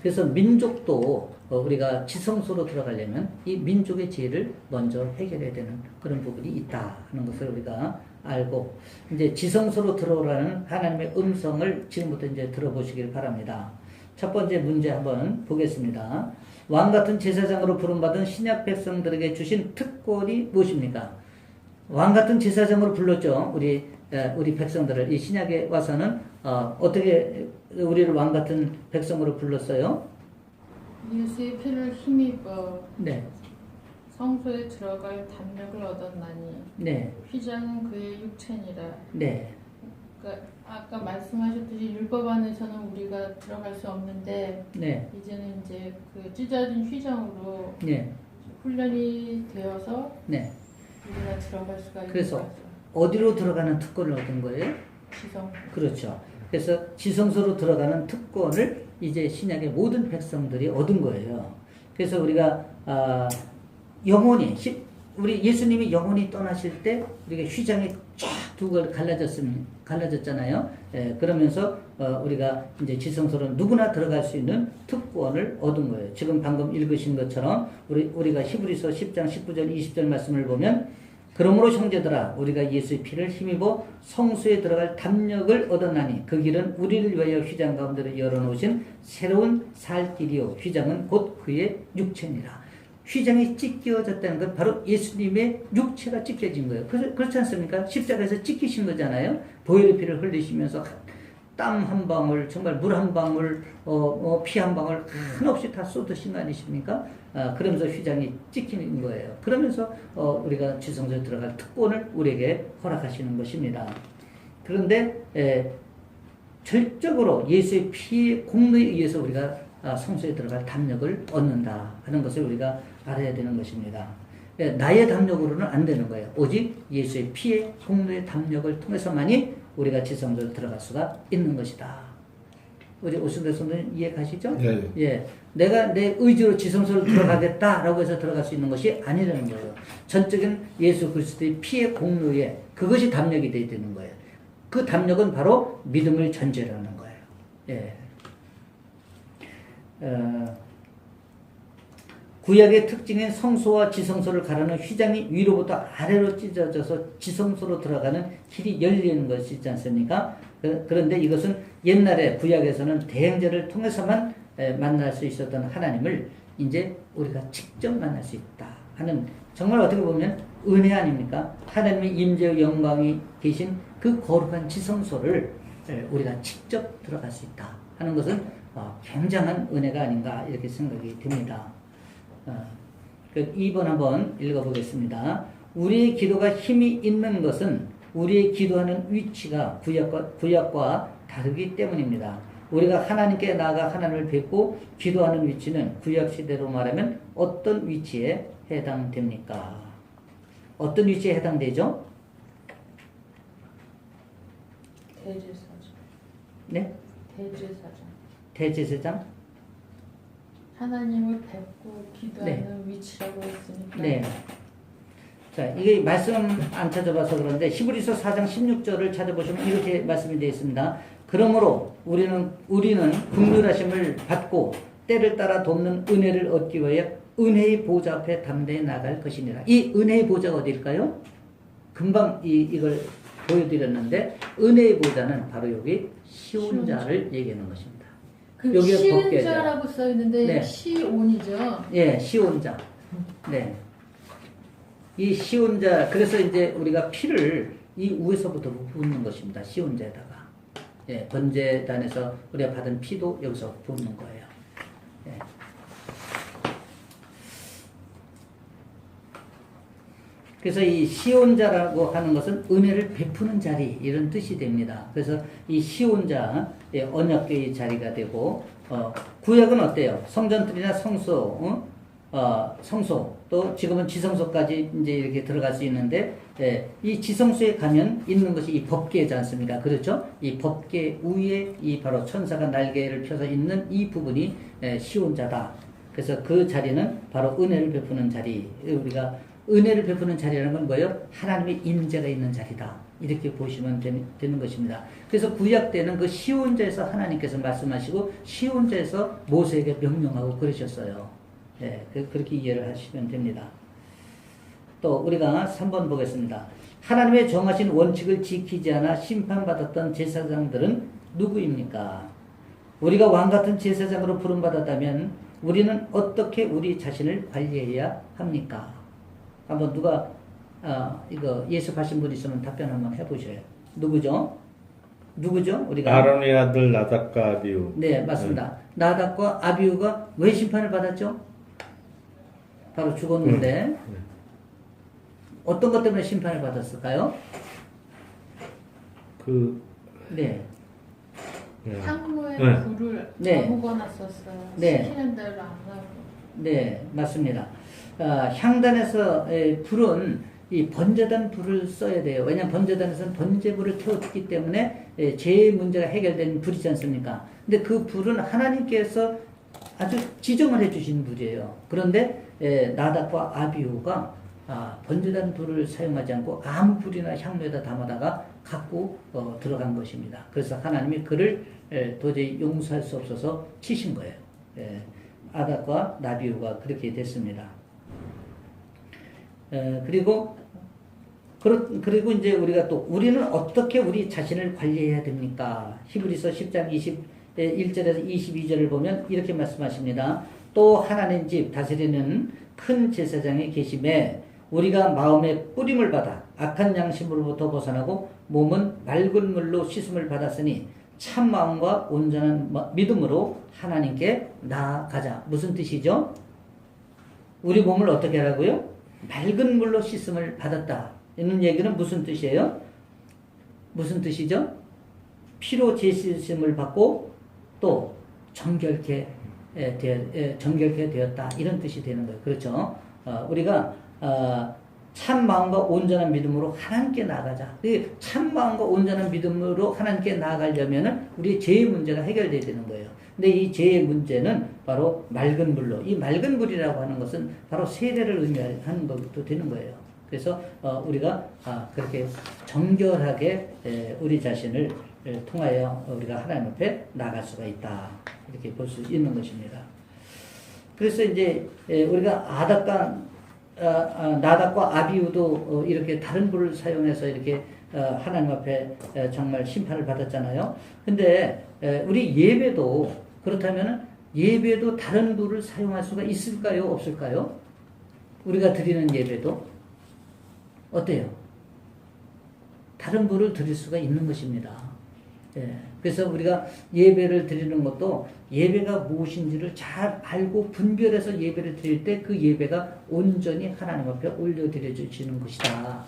A: 그래서 민족도 우리가 지성소로 들어가려면 이 민족의 죄를 먼저 해결해야 되는 그런 부분이 있다 하는 것을 우리가 알고 이제 지성소로 들어오라는 하나님의 음성을 지금부터 이제 들어보시길 바랍니다. 첫 번째 문제 한번 보겠습니다. 왕 같은 제사장으로 부름받은 신약 백성들에게 주신 특권이 무엇입니까? 왕 같은 제사장으로 불렀죠. 우리 백성들을 이 신약에 와서는 어떻게 우리를 왕 같은 백성으로 불렀어요?
D: 예수의 피를 힘입어
A: 네.
D: 성소에 들어갈 담력을 얻었나니
A: 네.
D: 휘장은 그의 육체니라.
A: 네.
D: 그러니까 아까 말씀하셨듯이 율법 안에서는 우리가 들어갈 수 없는데
A: 네,
D: 이제는 이제 그 찢어진 휘장으로
A: 네,
D: 훈련이 되어서
A: 네.
D: 우리가 들어갈 수가 있는
A: 그래서
D: 거죠.
A: 어디로 들어가는 특권을 얻은 거예요?
D: 지성.
A: 그렇죠. 그래서 지성소로 들어가는 특권을 이제 신약의 모든 백성들이 얻은 거예요. 그래서 우리가 영혼이 우리 예수님이 영혼이 떠나실 때 우리가 휘장이 쫙 두 걸 갈라졌잖아요. 예, 그러면서 우리가 이제 지성소로 누구나 들어갈 수 있는 특권을 얻은 거예요. 지금 방금 읽으신 것처럼 우리가 히브리서 10장 19절 20절 말씀을 보면 그러므로 형제들아 우리가 예수의 피를 힘입어 성소에 들어갈 담력을 얻었나니 그 길은 우리를 위하여 휘장 가운데로 열어놓으신 새로운 살 길이요 휘장은 곧 그의 육체니라. 휘장이 찢겨졌다는 건 바로 예수님의 육체가 찢겨진 거예요. 그렇지 않습니까? 십자가에서 찢기신 거잖아요. 보혈의 피를 흘리시면서 땀 한 방울, 정말 물 한 방울, 피 한 방울 한없이 다 쏟으신 거 아니십니까? 그러면서 휘장이 찢기는 거예요. 그러면서 우리가 지성소에 들어갈 특권을 우리에게 허락하시는 것입니다. 그런데 절적으로 예수의 피의 공로에 의해서 우리가 성소에 들어갈 담력을 얻는다 하는 것을 우리가 알아야 되는 것입니다. 나의 담력으로는 안 되는 거예요. 오직 예수의 피의 공로의 담력을 통해서만이 우리가 지성소에 들어갈 수가 있는 것이다. 우리 오순대 선생님 이해 가시죠?
C: 예.
A: 예. 내가 내 의지로 지성소를 들어가겠다라고 해서 들어갈 수 있는 것이 아니라는 거예요. 전적인 예수 그리스도의 피의 공로에 그것이 담력이 되어야 되는 거예요. 그 담력은 바로 믿음을 전제로 하는 거예요. 예. 구약의 특징인 성소와 지성소를 가르는 휘장이 위로부터 아래로 찢어져서 지성소로 들어가는 길이 열리는 것이 있지 않습니까? 그런데 이것은 옛날에 구약에서는 대행제를 통해서만 만날 수 있었던 하나님을 이제 우리가 직접 만날 수 있다 하는, 정말 어떻게 보면 은혜 아닙니까? 하나님의 임재의 영광이 계신 그 거룩한 지성소를 우리가 직접 들어갈 수 있다 하는 것은 굉장한 은혜가 아닌가 이렇게 생각이 듭니다. 2번 한번 읽어보겠습니다. 우리의 기도가 힘이 있는 것은 우리의 기도하는 위치가 구약과 다르기 때문입니다. 우리가 하나님께 나아가 하나님을 뵙고 기도하는 위치는 구약시대로 말하면 어떤 위치에 해당됩니까? 어떤 위치에 해당되죠?
D: 대제사장.
A: 네?
D: 대제사장.
A: 대제사장?
D: 하나님을 뵙고 기도하는
A: 네.
D: 위치라고 했으니까.
A: 네. 자, 이게 말씀 안 찾아봐서 그런데 히브리서 4장 16절을 찾아보시면 이렇게 말씀이 되어 있습니다. 그러므로 우리는 긍휼하심을 받고 때를 따라 돕는 은혜를 얻기 위하여 은혜의 보좌 앞에 담대히 나갈 것이니라. 이 은혜의 보좌가 어디일까요? 금방 이걸 보여드렸는데 은혜의 보좌는 바로 여기 시온자를 얘기하는 것입니다.
D: 그
A: 여기가
D: 시은자라고 써 있는데
A: 네.
D: 시온이죠.
A: 예, 시온자. 네. 이 시온자, 그래서 이제 우리가 피를 이 위에서부터 붓는 것입니다. 시온자에다가. 예, 번제단에서 우리가 받은 피도 여기서 붓는 거예요. 예. 그래서 이 시온자라고 하는 것은 은혜를 베푸는 자리, 이런 뜻이 됩니다. 그래서 이 시온자, 언약궤의 자리가 되고, 구약은 어때요? 성전들이나 성소, 성소, 또 지금은 지성소까지 이제 이렇게 들어갈 수 있는데, 이 지성소에 가면 있는 것이 이 법궤지 않습니까? 그렇죠? 이 법궤 위에 이 바로 천사가 날개를 펴서 있는 이 부분이 시온자다. 그래서 그 자리는 바로 은혜를 베푸는 자리. 우리가 은혜를 베푸는 자리라는 건 뭐예요? 하나님의 임재가 있는 자리다. 이렇게 보시면 되는 것입니다. 그래서 구약 때는 그 시온자에서 하나님께서 말씀하시고 시온자에서 모세에게 명령하고 그러셨어요. 네, 그렇게 이해를 하시면 됩니다. 또 우리가 3번 보겠습니다. 하나님의 정하신 원칙을 지키지 않아 심판받았던 제사장들은 누구입니까? 우리가 왕같은 제사장으로 부름받았다면 우리는 어떻게 우리 자신을 관리해야 합니까? 한번 누가 이거 예습하신 분 있으면 답변 한번 해보셔요. 누구죠? 우리가
B: 아론의 아들 나답과 아비우.
A: 네, 맞습니다. 나답과 아비우가 왜 심판을 받았죠? 바로 죽었는데 어떤 것 때문에 심판을 받았을까요?
B: 그
A: 네.
B: 예.
D: 향로에
B: 네.
D: 불을
A: 네.
D: 아무거나 썼어요.
A: 네.
D: 시키는 대로 안 하고.
A: 네, 맞습니다. 향단에서 불은 이 번제단 불을 써야 돼요. 왜냐하면 번제단에서는 번제불을 태웠기 때문에 제 문제가 해결된 불이지 않습니까? 근데 그 불은 하나님께서 아주 지정을 해주신 불이에요. 그런데 나답과 아비후가 번제단 불을 사용하지 않고 아무 불이나 향로에다 담아다가 갖고 들어간 것입니다. 그래서 하나님이 그를 도저히 용서할 수 없어서 치신 거예요. 아답과 나비후가 그렇게 됐습니다. 그리고 이제 우리가 또 우리는 어떻게 우리 자신을 관리해야 됩니까? 히브리서 10장 21절에서 22절을 보면 이렇게 말씀하십니다. 또 하나님 집 다스리는 큰 제사장이 계심에 우리가 마음의 뿌림을 받아 악한 양심으로부터 벗어나고 몸은 맑은 물로 씻음을 받았으니 참 마음과 온전한 믿음으로 하나님께 나아가자. 무슨 뜻이죠? 우리 몸을 어떻게 하라고요? 맑은 물로 씻음을 받았다. 이런 얘기는 무슨 뜻이에요? 무슨 뜻이죠? 피로 제씻음을 받고 또 정결케 되었다. 이런 뜻이 되는 거예요. 그렇죠? 우리가 참 마음과 온전한 믿음으로 하나님께 나아가자. 참 마음과 온전한 믿음으로 하나님께 나아가려면은 우리의 죄의 문제가 해결돼야 되는 거예요. 근데 이 죄의 문제는 바로 맑은 물로, 이 맑은 물이라고 하는 것은 바로 세례를 의미하는 것도 되는 거예요. 그래서 우리가 그렇게 정결하게 우리 자신을 통하여 우리가 하나님 앞에 나갈 수가 있다. 이렇게 볼 수 있는 것입니다. 그래서 이제 우리가 나답과 아비후도 이렇게 다른 불을 사용해서 이렇게 하나님 앞에 정말 심판을 받았잖아요. 근데 우리 예배도 그렇다면 예배도 다른 불을 사용할 수가 있을까요? 없을까요? 우리가 드리는 예배도 어때요? 다른 불을 드릴 수가 있는 것입니다. 그래서 우리가 예배를 드리는 것도 예배가 무엇인지를 잘 알고 분별해서 예배를 드릴 때 그 예배가 온전히 하나님 앞에 올려드려 주시는 것이다.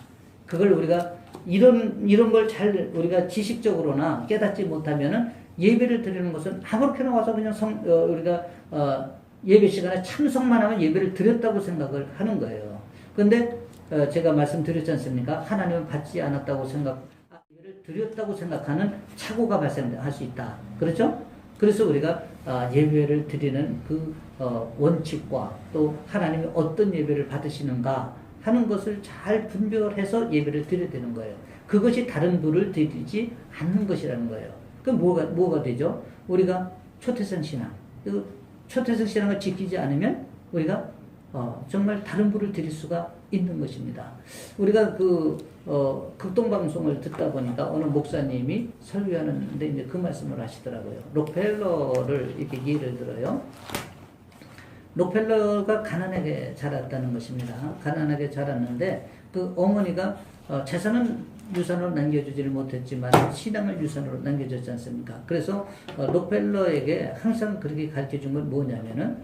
A: 그걸 우리가 이런 걸 잘 우리가 지식적으로나 깨닫지 못하면은 예배를 드리는 것은 아무렇게나 와서 그냥 우리가 예배 시간에 참석만 하면 예배를 드렸다고 생각을 하는 거예요. 그런데 제가 말씀드렸지 않습니까? 하나님은 받지 않았다고 예배를 드렸다고 생각하는 착오가 발생할 수 있다. 그렇죠? 그래서 우리가 예배를 드리는 그 원칙과 또 하나님이 어떤 예배를 받으시는가 하는 것을 잘 분별해서 예배를 드려야 되는 거예요. 그것이 다른 불을 드리지 않는 것이라는 거예요. 그럼 뭐가 되죠? 우리가 초태성 신앙, 초태성 신앙을 지키지 않으면 우리가 정말 다른 불을 드릴 수가 있는 것입니다. 우리가 극동방송을 듣다 보니까 어느 목사님이 설교하는데 이제 그 말씀을 하시더라고요. 록펠러를 이렇게 예를 들어요. 록펠러가 가난하게 자랐다는 것입니다. 가난하게 자랐는데 그 어머니가 재산은 유산으로 남겨주지를 못했지만 신앙을 유산으로 남겨줬지 않습니까? 그래서 록펠러에게 항상 그렇게 가르쳐준 건 뭐냐면은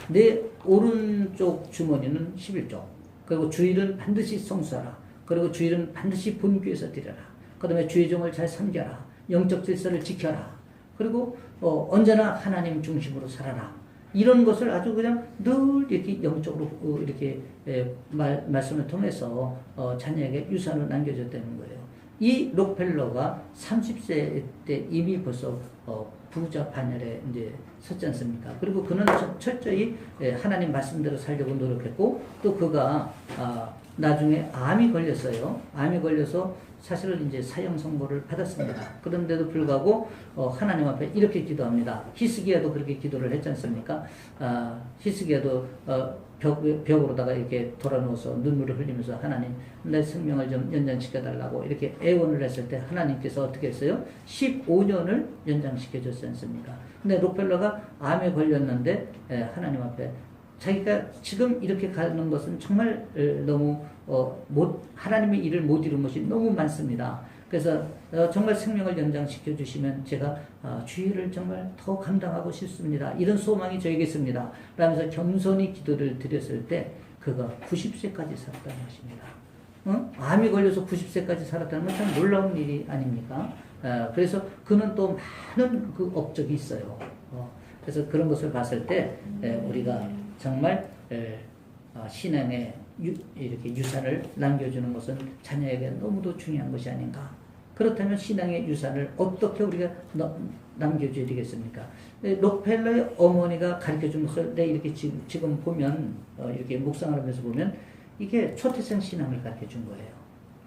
A: 내 오른쪽 주머니는 11조, 그리고 주일은 반드시 성수하라, 그리고 주일은 반드시 본교에서 드려라, 그 다음에 주의 종을 잘 섬겨라, 영적 질서를 지켜라, 그리고 언제나 하나님 중심으로 살아라. 이런 것을 아주 그냥 늘 이렇게 영적으로 이렇게 말씀을 통해서 자녀에게 유산을 남겨줬다는 거예요. 이 록펠러가 30세 때 이미 벌써 부자 반열에 이제 섰지 않습니까? 그리고 그는 철저히 하나님 말씀대로 살려고 노력했고, 또 그가 나중에 암이 걸렸어요. 암이 걸려서 사실은 이제 사형 선고를 받았습니다. 그런데도 불구하고 하나님 앞에 이렇게 기도합니다. 히스기야도 그렇게 기도를 했지 않습니까? 히스기야도 벽으로다가 이렇게 돌아누워서 눈물을 흘리면서 하나님 내 생명을 좀 연장시켜 달라고 이렇게 애원을 했을 때 하나님께서 어떻게 했어요? 15년을 연장시켜 줬지 않습니까? 근데 록펠러가 암에 걸렸는데 하나님 앞에 자기가 지금 이렇게 가는 것은 정말 너무 하나님의 일을 못 이룬 것이 너무 많습니다. 그래서 정말 생명을 연장시켜 주시면 제가 주의를 정말 더 감당하고 싶습니다. 이런 소망이 저에게 있습니다. 라면서 겸손히 기도를 드렸을 때 그가 90세까지 살았다는 것입니다. 암이 걸려서 90세까지 살았다는 건 참 놀라운 일이 아닙니까? 그래서 그는 또 많은 그 업적이 있어요. 그래서 그런 것을 봤을 때 우리가 정말 신앙의 이렇게 유산을 남겨주는 것은 자녀에게 너무도 중요한 것이 아닌가. 그렇다면 신앙의 유산을 어떻게 우리가 남겨줘야 되겠습니까? 록펠러의 어머니가 가르쳐준 것을 이렇게 지금 보면 이렇게 묵상을 하면서 보면 이게 초태생 신앙을 가르쳐준 거예요.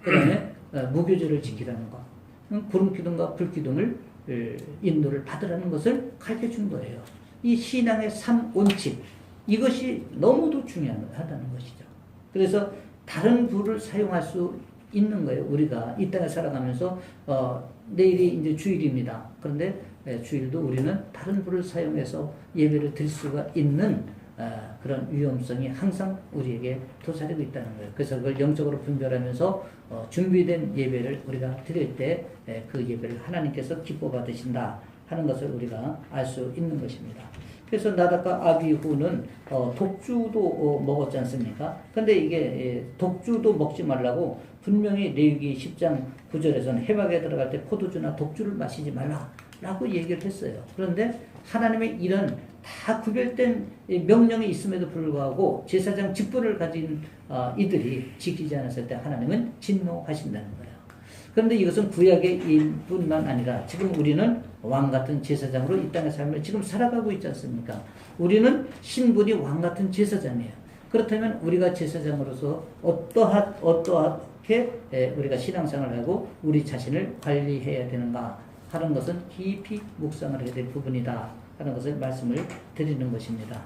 A: 그 다음에 무교절을 지키라는 것, 구름기둥과 불기둥을 인도를 받으라는 것을 가르쳐준 거예요. 이 신앙의 3원칙, 이것이 너무도 중요하다는 것이죠. 그래서 다른 불을 사용할 수 있는 거예요. 우리가 이 땅에 살아가면서 내일이 이제 주일입니다. 그런데 주일도 우리는 다른 불을 사용해서 예배를 드릴 수가 있는 그런 위험성이 항상 우리에게 도사리고 있다는 거예요. 그래서 그걸 영적으로 분별하면서 준비된 예배를 우리가 드릴 때 그 예배를 하나님께서 기뻐 받으신다 하는 것을 우리가 알 수 있는 것입니다. 그래서 나답과 아비후는 독주도 먹었지 않습니까? 근데 이게 독주도 먹지 말라고 분명히 레위기 10장 9절에서는 해박에 들어갈 때 포도주나 독주를 마시지 말라라고 얘기를 했어요. 그런데 하나님의 이런 다 구별된 명령이 있음에도 불구하고 제사장 직분을 가진 이들이 지키지 않았을 때 하나님은 진노하신다는 거예요. 그런데 이것은 구약의 일뿐만 아니라 지금 우리는 왕같은 제사장으로 이 땅의 삶을 지금 살아가고 있지 않습니까? 우리는 신분이 왕같은 제사장이에요. 그렇다면 우리가 제사장으로서 어떠하게 우리가 신앙생활을 하고 우리 자신을 관리해야 되는가 하는 것은 깊이 묵상을 해야 될 부분이다 하는 것을 말씀을 드리는 것입니다.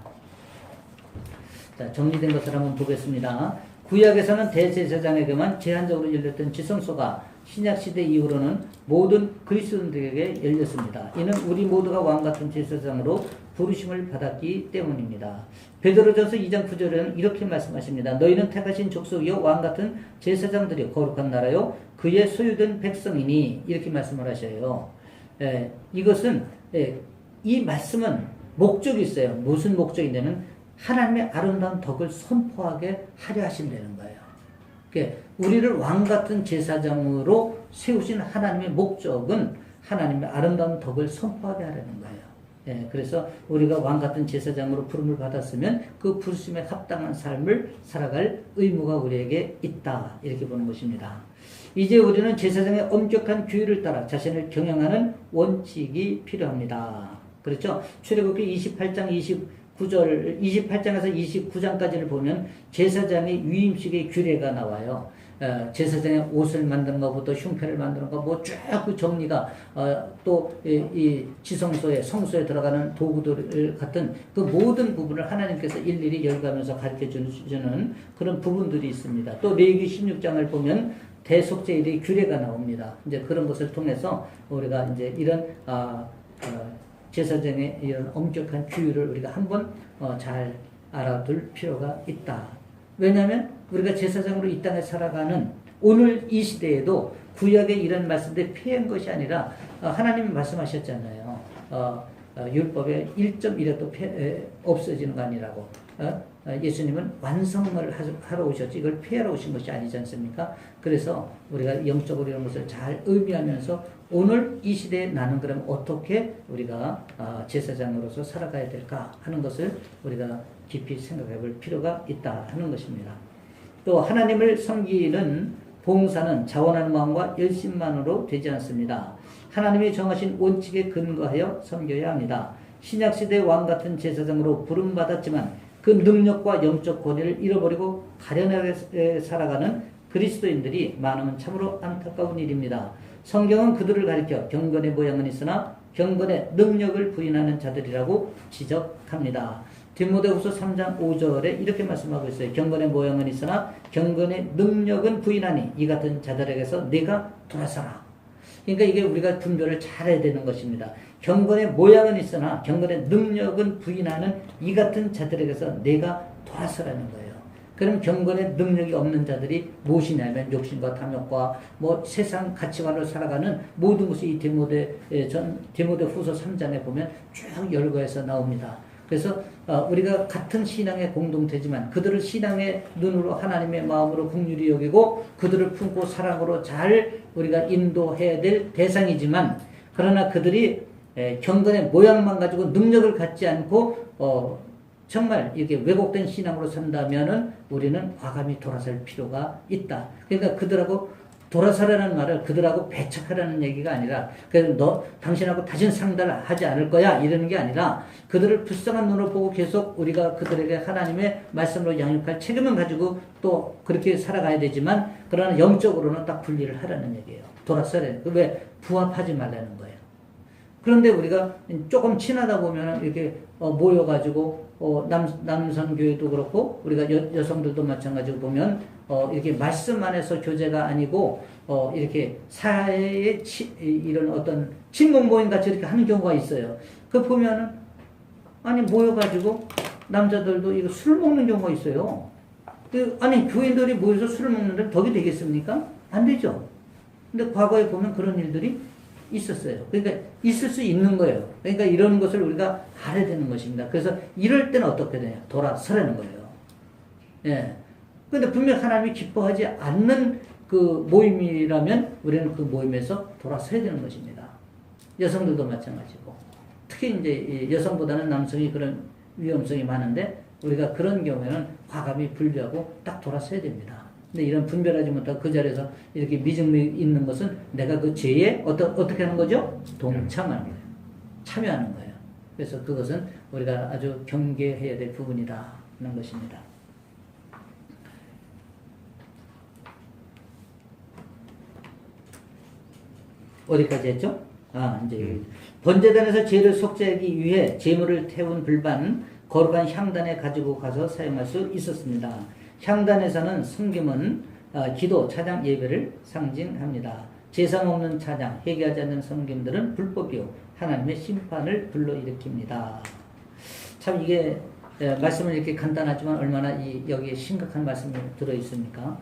A: 자, 정리된 것을 한번 보겠습니다. 구약에서는 대제사장에게만 제한적으로 열렸던 지성소가 신약시대 이후로는 모든 그리스도인들에게 열렸습니다. 이는 우리 모두가 왕같은 제사장으로 부르심을 받았기 때문입니다. 베드로전서 2장 9절에는 이렇게 말씀하십니다. 너희는 택하신 족속이요 왕같은 제사장들이요 거룩한 나라요 그의 소유된 백성이니 이렇게 말씀을 하셔요. 이것은 이 말씀은 목적이 있어요. 무슨 목적이냐면 하나님의 아름다운 덕을 선포하게 하려 하신다는 거예요. 우리를 왕같은 제사장으로 세우신 하나님의 목적은 하나님의 아름다운 덕을 선포하게 하려는 거예요. 그래서 우리가 왕같은 제사장으로 부름을 받았으면 그 부르심에 합당한 삶을 살아갈 의무가 우리에게 있다. 이렇게 보는 것입니다. 이제 우리는 제사장의 엄격한 규율을 따라 자신을 경영하는 원칙이 필요합니다. 그렇죠? 출애굽기 28장 28장에서 29장까지를 보면 제사장의 위임식의 규례가 나와요. 제사장의 옷을 만드는 것부터 흉패를 만드는 것, 뭐 쭉 그 정리가 또 이 지성소에 성소에 들어가는 도구들 같은 그 모든 부분을 하나님께서 일일이 열가면서 가르쳐 주는 그런 부분들이 있습니다. 또 레위기 16장을 보면 대속죄일의 규례가 나옵니다. 이제 그런 것을 통해서 우리가 이제 이런 제사장의 이런 엄격한 규율을 우리가 한번 잘 알아둘 필요가 있다. 왜냐하면 우리가 제사장으로 이 땅에 살아가는 오늘 이 시대에도 구약의 이런 말씀들이 폐한 것이 아니라 하나님이 말씀하셨잖아요. 율법의 1.1에도 없어지는 거 아니라고. 예수님은 완성을 하러 오셨지 이걸 폐하러 오신 것이 아니지 않습니까? 그래서 우리가 영적으로 이런 것을 잘 의미하면서 오늘 이 시대에 나는 그럼 어떻게 우리가 제사장으로서 살아가야 될까 하는 것을 우리가 깊이 생각해 볼 필요가 있다 하는 것입니다. 또 하나님을 섬기는 봉사는 자원하는 마음과 열심만으로 되지 않습니다. 하나님이 정하신 원칙에 근거하여 섬겨야 합니다. 신약시대 왕같은 제사장으로 부름받았지만 그 능력과 영적 권위를 잃어버리고 가련하게 살아가는 그리스도인들이 많으면 참으로 안타까운 일입니다. 성경은 그들을 가리켜 경건의 모양은 있으나 경건의 능력을 부인하는 자들이라고 지적합니다. 디모데후서 3장 5절에 이렇게 말씀하고 있어요. 경건의 모양은 있으나 경건의 능력은 부인하니 이 같은 자들에게서 내가 돌아서라. 그러니까 이게 우리가 분별을 잘해야 되는 것입니다. 경건의 모양은 있으나 경건의 능력은 부인하는 이 같은 자들에게서 내가 돌아서라는 거예요. 그럼 경건의 능력이 없는 자들이 무엇이냐면 욕심과 탐욕과 뭐 세상 가치관으로 살아가는 모든 것이 이 디모데 후서 3장에 보면 쭉 열거해서 나옵니다. 그래서 우리가 같은 신앙의 공동체지만 그들을 신앙의 눈으로 하나님의 마음으로 긍휼히 여기고 그들을 품고 사랑으로 잘 우리가 인도해야 될 대상이지만 그러나 그들이 경건의 모양만 가지고 능력을 갖지 않고 정말 이렇게 왜곡된 신앙으로 산다면은 우리는 과감히 돌아설 필요가 있다. 그러니까 그들하고 돌아서라는 말을 그들하고 배척하라는 얘기가 아니라 그래서 당신하고 다신 상달을 하지 않을 거야 이러는 게 아니라 그들을 불쌍한 눈으로 보고 계속 우리가 그들에게 하나님의 말씀으로 양육할 책임을 가지고 또 그렇게 살아가야 되지만 그러나 영적으로는 딱 분리를 하라는 얘기예요. 돌아서라는 거. 왜? 부합하지 말라는 거예요. 그런데 우리가 조금 친하다 보면 이렇게 모여가지고 남선 교회도 그렇고 우리가 여성들도 마찬가지로 보면 이렇게 말씀 안에서 교제가 아니고 이렇게 사회의 이런 어떤 친목 모임 같이 이렇게 하는 경우가 있어요. 그 보면은 아니 모여가지고 남자들도 이거 술 먹는 경우가 있어요. 아니 교인들이 모여서 술을 먹는데 덕이 되겠습니까? 안 되죠. 근데 과거에 보면 그런 일들이 있었어요. 그러니까 있을 수 있는 거예요. 그러니까 이런 것을 우리가 알아야 되는 것입니다. 그래서 이럴 때는 어떻게 되냐? 돌아서라는 거예요. 예. 근데 분명 하나님이 기뻐하지 않는 그 모임이라면 우리는 그 모임에서 돌아서야 되는 것입니다. 여성들도 마찬가지고. 특히 이제 여성보다는 남성이 그런 위험성이 많은데 우리가 그런 경우에는 과감히 분류하고 딱 돌아서야 됩니다. 근데 이런 분별하지 못하고 그 자리에서 이렇게 미증이 있는 것은 내가 그 죄에 어떻게 하는 거죠? 동참하는 거예요. 참여하는 거예요. 그래서 그것은 우리가 아주 경계해야 될 부분이다 하는 것입니다. 어디까지 했죠? 이제 번제단에서 죄를 속죄하기 위해 제물을 태운 불반 거룩한 향단에 가지고 가서 사용할 수 있었습니다. 향단에서는 섬김은 기도, 찬양, 예배를 상징합니다. 제상 없는 찬양, 회개하지 않는 섬김들은 불법이요 하나님의 심판을 불러일으킵니다. 참 이게 말씀은 이렇게 간단하지만 얼마나 여기에 심각한 말씀이 들어있습니까?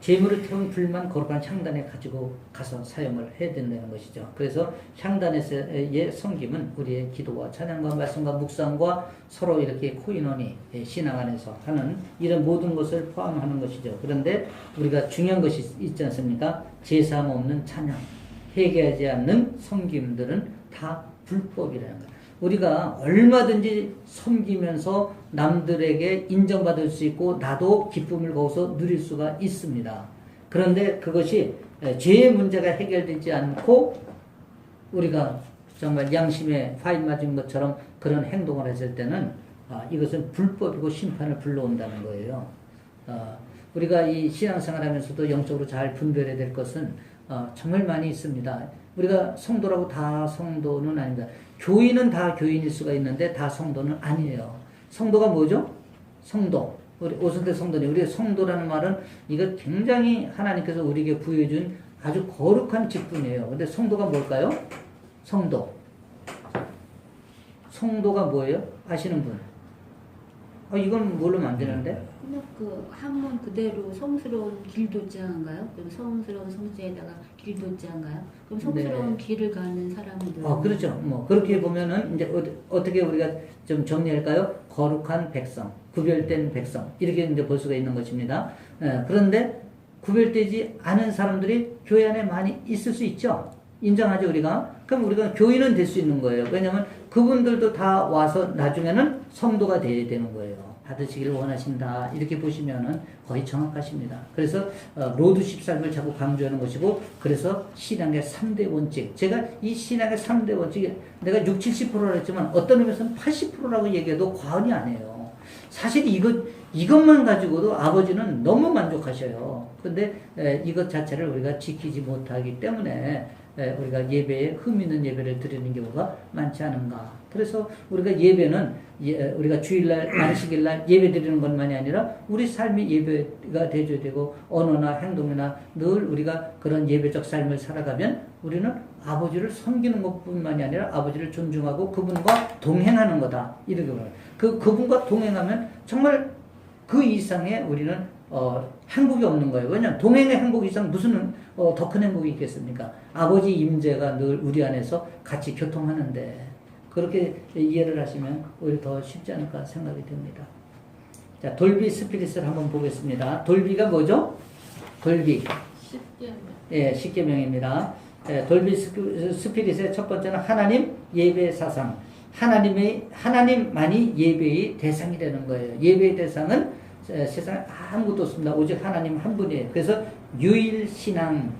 A: 제물을 태운 불만 거룩한 향단에 가지고 가서 사용을 해야 된다는 것이죠. 그래서 향단에서의 섬김은 우리의 기도와 찬양과 말씀과 묵상과 서로 이렇게 코인원이 신앙 안에서 하는 이런 모든 것을 포함하는 것이죠. 그런데 우리가 중요한 것이 있지 않습니까? 제사함 없는 찬양, 회개하지 않는 섬김들은 다 불법이라는 거예요. 우리가 얼마든지 섬기면서 남들에게 인정받을 수 있고 나도 기쁨을 거기서 누릴 수가 있습니다. 그런데 그것이 죄의 문제가 해결되지 않고 우리가 정말 양심에 파인 맞은 것처럼 그런 행동을 했을 때는 이것은 불법이고 심판을 불러온다는 거예요. 우리가 이 신앙생활 하면서도 영적으로 잘 분별해야 될 것은 정말 많이 있습니다. 우리가 성도라고 다 성도는 아닙니다. 교인은 다 교인일 수가 있는데 다 성도는 아니에요. 성도가 뭐죠? 성도. 우리 오순대 성도님. 우리 성도라는 말은 이거 굉장히 하나님께서 우리에게 부여준 아주 거룩한 직분이에요. 근데 성도가 뭘까요? 성도. 성도가 뭐예요? 아시는 분? 이건 모르면 안 되는데?
E: 그냥 그 한문 그대로 성스러운 길도자인가요? 그럼 성스러운 성자에다가 길도자인가요? 그럼 성스러운 길을 가는 사람들.
A: 그렇죠. 뭐 그렇게 보면은 이제 어떻게 우리가 좀 정리할까요? 거룩한 백성, 구별된 백성 이렇게 이제 볼 수가 있는 것입니다. 그런데 구별되지 않은 사람들이 교회 안에 많이 있을 수 있죠. 인정하죠 우리가. 그럼 우리가 교인은 될 수 있는 거예요. 왜냐하면 그분들도 다 와서 나중에는 성도가 돼야 되는 거예요. 받으시기를 원하신다. 이렇게 보시면은 거의 정확하십니다. 그래서 로드 13을 자꾸 강조하는 것이고 그래서 신앙의 3대 원칙. 제가 이 신앙의 3대 원칙이 내가 60, 70%라 했지만 어떤 의미에서는 80%라고 얘기해도 과언이 아니에요. 사실 이것만 가지고도 아버지는 너무 만족하셔요. 근데 이것 자체를 우리가 지키지 못하기 때문에 우리가 예배에 흠 있는 예배를 드리는 경우가 많지 않은가. 그래서 우리가 예배는 우리가 주일날, 안식일날 예배 드리는 것만이 아니라 우리 삶이 예배가 되어야 되고 언어나 행동이나 늘 우리가 그런 예배적 삶을 살아가면 우리는 아버지를 섬기는 것뿐만이 아니라 아버지를 존중하고 그분과 동행하는 거다. 이렇게 말해요. 그분과 동행하면 정말 그 이상의 우리는 행복이 없는 거예요. 왜냐하면 동행의 행복 이상 무슨 더 큰 행복이 있겠습니까? 아버지 임재가 늘 우리 안에서 같이 교통하는데 그렇게 이해를 하시면 오히려 더 쉽지 않을까 생각이 듭니다. 자, 돌비 스피릿을 한번 보겠습니다. 돌비가 뭐죠? 돌비.
D: 쉽게
A: 예, 십계명입니다. 예, 돌비 스피릿의 첫 번째는 하나님 예배 사상. 하나님만이 예배의 대상이 되는 거예요. 예배의 대상은 세상에 아무것도 없습니다. 오직 하나님 한 분이에요. 그래서 유일신앙,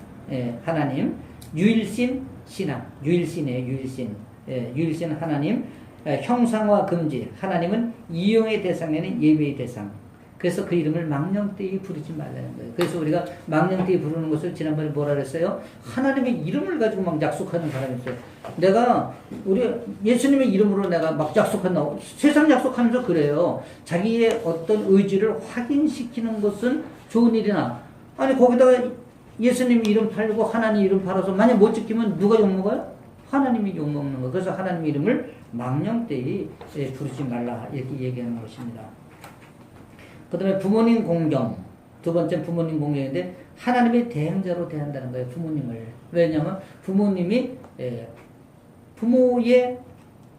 A: 하나님, 유일신 신앙, 유일신이에요. 유일신. 유일신 하나님, 형상화 금지. 하나님은 이용의 대상에는 예배의 대상. 그래서 그 이름을 망령되이 부르지 말라는 거예요. 그래서 우리가 망령되이 부르는 것을 지난번에 뭐라 그랬어요? 하나님의 이름을 가지고 막 약속하는 사람이 있어요. 내가 우리 예수님의 이름으로 내가 막 약속한다고 세상 약속하면서 그래요. 자기의 어떤 의지를 확인시키는 것은 좋은 일이나 아니 거기다가 예수님 이름 팔고 하나님 이름 팔아서 만약 못 지키면 누가 욕먹어요? 하나님이 욕먹는 거예요. 그래서 하나님 이름을 망령되이 부르지 말라 이렇게 얘기하는 것입니다. 그 다음에 부모님 공경. 두 번째 부모님 공경인데 하나님의 대행자로 대한다는 거예요. 부모님을. 왜냐하면 부모님이 부모의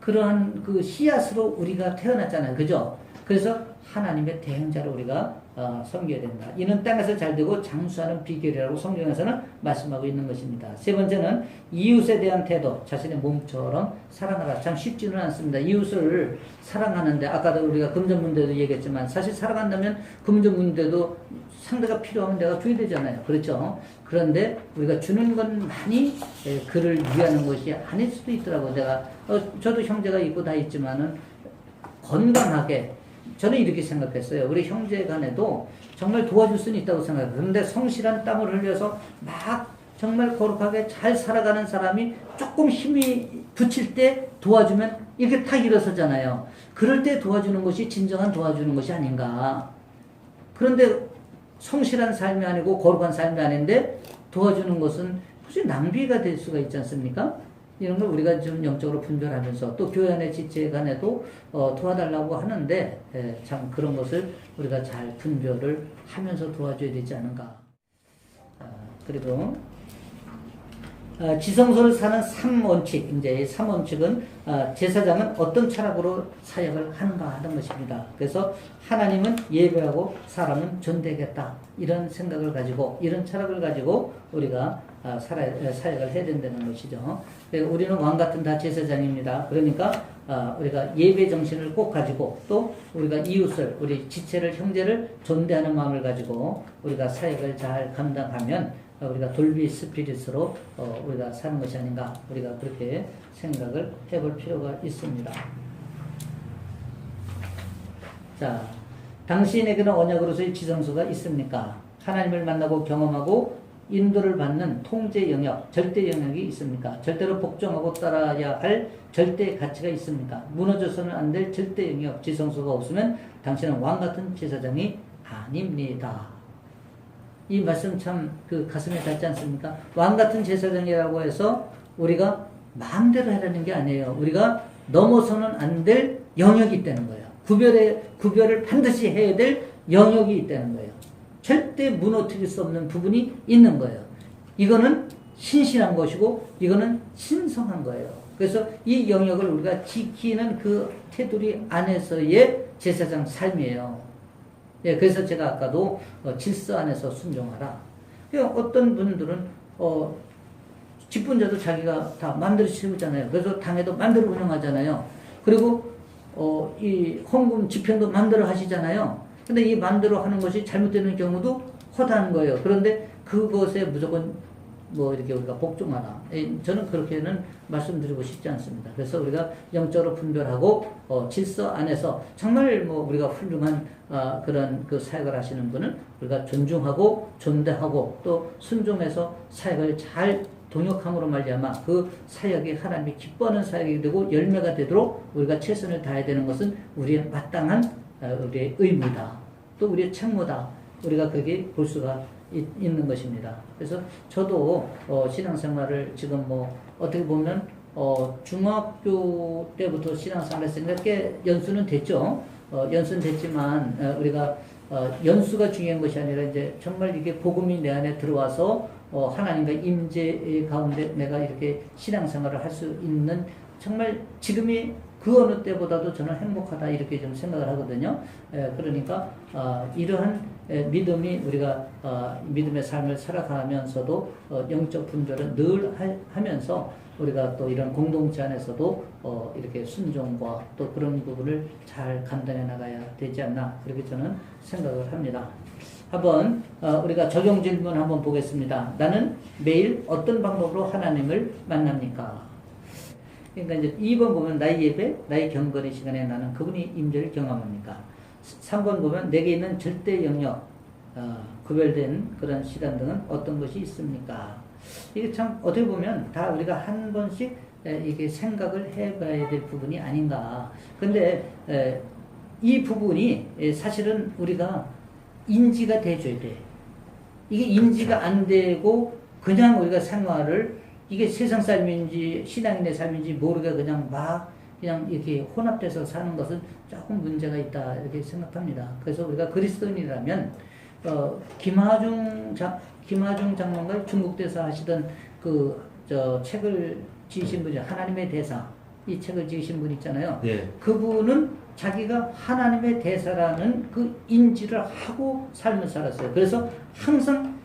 A: 그러한 그 씨앗으로 우리가 태어났잖아요. 그죠? 그래서 하나님의 대행자로 우리가 섬겨야 된다. 이는 땅에서 잘되고 장수하는 비결이라고 성경에서는 말씀하고 있는 것입니다. 세 번째는 이웃에 대한 태도, 자신의 몸처럼 사랑하라. 참 쉽지는 않습니다. 이웃을 사랑하는데 아까도 우리가 금전문제도 얘기했지만 사실 사랑한다면 금전문제도 상대가 필요하면 내가 줘야 되잖아요. 그렇죠? 그런데 우리가 주는 건 많이 그를 위하는 것이 아닐 수도 있더라고요. 내가 저도 형제가 있고 다 있지만은 건강하게 저는 이렇게 생각했어요. 우리 형제 간에도 정말 도와줄 수는 있다고 생각해요. 그런데 성실한 땀을 흘려서 막 정말 거룩하게 잘 살아가는 사람이 조금 힘이 붙일 때 도와주면 이렇게 탁 일어서잖아요. 그럴 때 도와주는 것이 진정한 도와주는 것이 아닌가. 그런데 성실한 삶이 아니고 거룩한 삶이 아닌데 도와주는 것은 혹시 낭비가 될 수가 있지 않습니까? 이런 걸 우리가 좀 영적으로 분별하면서 또 교회 안의 지체 간에도 도와달라고 하는데 참 그런 것을 우리가 잘 분별을 하면서 도와줘야 되지 않은가. 그리고 지성소를 사는 3원칙, 이제 3원칙은 제사장은 어떤 철학으로 사역을 하는가 하는 것입니다. 그래서 하나님은 예배하고 사람은 존대하겠다. 이런 생각을 가지고, 이런 철학을 가지고 우리가 사역을 해야 된다는 것이죠. 우리는 왕같은 다 제사장입니다. 그러니까 우리가 예배 정신을 꼭 가지고 또 우리가 이웃을, 우리 지체를, 형제를 존대하는 마음을 가지고 우리가 사역을 잘 감당하면 우리가 돌비 스피릿으로 우리가 사는 것이 아닌가, 우리가 그렇게 생각을 해볼 필요가 있습니다. 자, 당신에게는 언약으로서의 지성소가 있습니까? 하나님을 만나고 경험하고 인도를 받는 통제 영역, 절대 영역이 있습니까? 절대로 복종하고 따라야 할 절대 가치가 있습니까? 무너져서는 안 될 절대 영역, 지성소가 없으면 당신은 왕같은 제사장이 아닙니다. 이 말씀 참 그 가슴에 닿지 않습니까? 왕같은 제사장이라고 해서 우리가 마음대로 하라는 게 아니에요. 우리가 넘어서는 안 될 영역이 있다는 거예요. 구별을 반드시 해야 될 영역이 있다는 거예요. 절대 무너뜨릴 수 없는 부분이 있는 거예요. 이거는 신실한 것이고 이거는 신성한 거예요. 그래서 이 영역을 우리가 지키는 그 테두리 안에서의 제사장 삶이에요. 예, 그래서 제가 아까도 질서 안에서 순종하라. 어떤 분들은 직분자도 자기가 다 마음대로 치우잖아요. 그래서 당에도 마음대로 운영하잖아요. 그리고 이 헌금 집행도 마음대로 하시잖아요. 근데 이 마음대로 하는 것이 잘못되는 경우도 허다한 거예요. 그런데 그것에 무조건 뭐 이렇게 우리가 복종하라. 저는 그렇게는 말씀드리고 싶지 않습니다. 그래서 우리가 영적으로 분별하고 질서 안에서 정말 뭐 우리가 훌륭한 그런 그 사역을 하시는 분은 우리가 존중하고 존대하고 또 순종해서 사역을 잘 동역함으로 말미암아 그 사역이 하나님이 기뻐하는 사역이 되고 열매가 되도록 우리가 최선을 다해야 되는 것은 우리의 마땅한 우리의 의무다. 또 우리의 책무다. 우리가 그렇게 볼 수가 있는 것입니다. 그래서 저도 신앙생활을 지금 뭐 어떻게 보면 중학교 때부터 신앙생활을 했으니까 꽤 연수는 됐죠. 연수는 됐지만 우리가 연수가 중요한 것이 아니라 이제 정말 이게 복음이 내 안에 들어와서 하나님과 임재 가운데 내가 이렇게 신앙생활을 할 수 있는 정말 지금이 그 어느 때보다도 저는 행복하다 이렇게 좀 생각을 하거든요. 그러니까 이러한 믿음이 우리가 믿음의 삶을 살아가면서도 영적 분별을 늘 하면서 우리가 또 이런 공동체 안에서도 이렇게 순종과 또 그런 부분을 잘 감당해 나가야 되지 않나 그렇게 저는 생각을 합니다. 한번 우리가 적용 질문 한번 보겠습니다. 나는 매일 어떤 방법으로 하나님을 만납니까? 그러니까 이제 2번 보면 나의 예배, 나의 경건의 시간에 나는 그분의 임재를 경험합니까? 3번 보면 내게 있는 절대 영역, 구별된 그런 시간 등은 어떤 것이 있습니까? 이게 참 어떻게 보면 다 우리가 한 번씩 이게 생각을 해봐야 될 부분이 아닌가. 근데 이 부분이 사실은 우리가 인지가 돼줘야 돼. 이게 인지가 안 되고 그냥 우리가 생활을 이게 세상 삶인지 신앙인의 삶인지 모르게 그냥 막 그냥 이렇게 혼합돼서 사는 것은 조금 문제가 있다 이렇게 생각합니다. 그래서 우리가 그리스도인이라면 김하중 장로가 중국대사 하시던 책을 지으신 분이 하나님의 대사 이 책을 지으신 분 있잖아요.
B: 예.
A: 그분은 자기가 하나님의 대사라는 그 인지를 하고 삶을 살았어요. 그래서 항상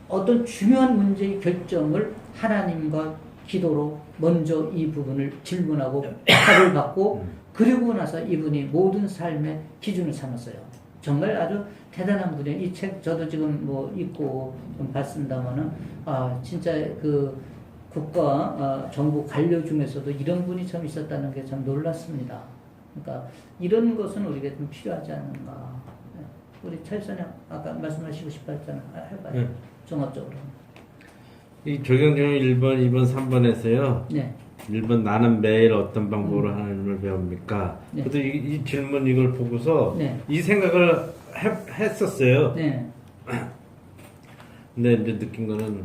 A: 어떤 중요한 문제의 결정을 하나님과 기도로 먼저 이 부분을 질문하고 답을 받고 그리고 나서 이분이 모든 삶의 기준을 삼았어요. 정말 아주 대단한 분이에요. 이 책 저도 지금 뭐 읽고 좀 봤습니다만은 진짜 그 국가 정부 관료 중에서도 이런 분이 참 있었다는 게 참 놀랐습니다. 그러니까 이런 것은 우리가 좀 필요하지 않는가. 우리 차일선님 아까 말씀하시고 싶어 했잖아요. 해봐요.
B: 네.
A: 종합적으로.
B: 이 적용중 1번, 2번, 3번에서요.
A: 네.
B: 1번 나는 매일 어떤 방법으로 하나님을 배웁니까?
A: 네.
B: 그래도 이 질문 이걸 보고서
A: 네.
B: 이 생각을 했었어요.
A: 네.
B: 근데 이제 느낀 거는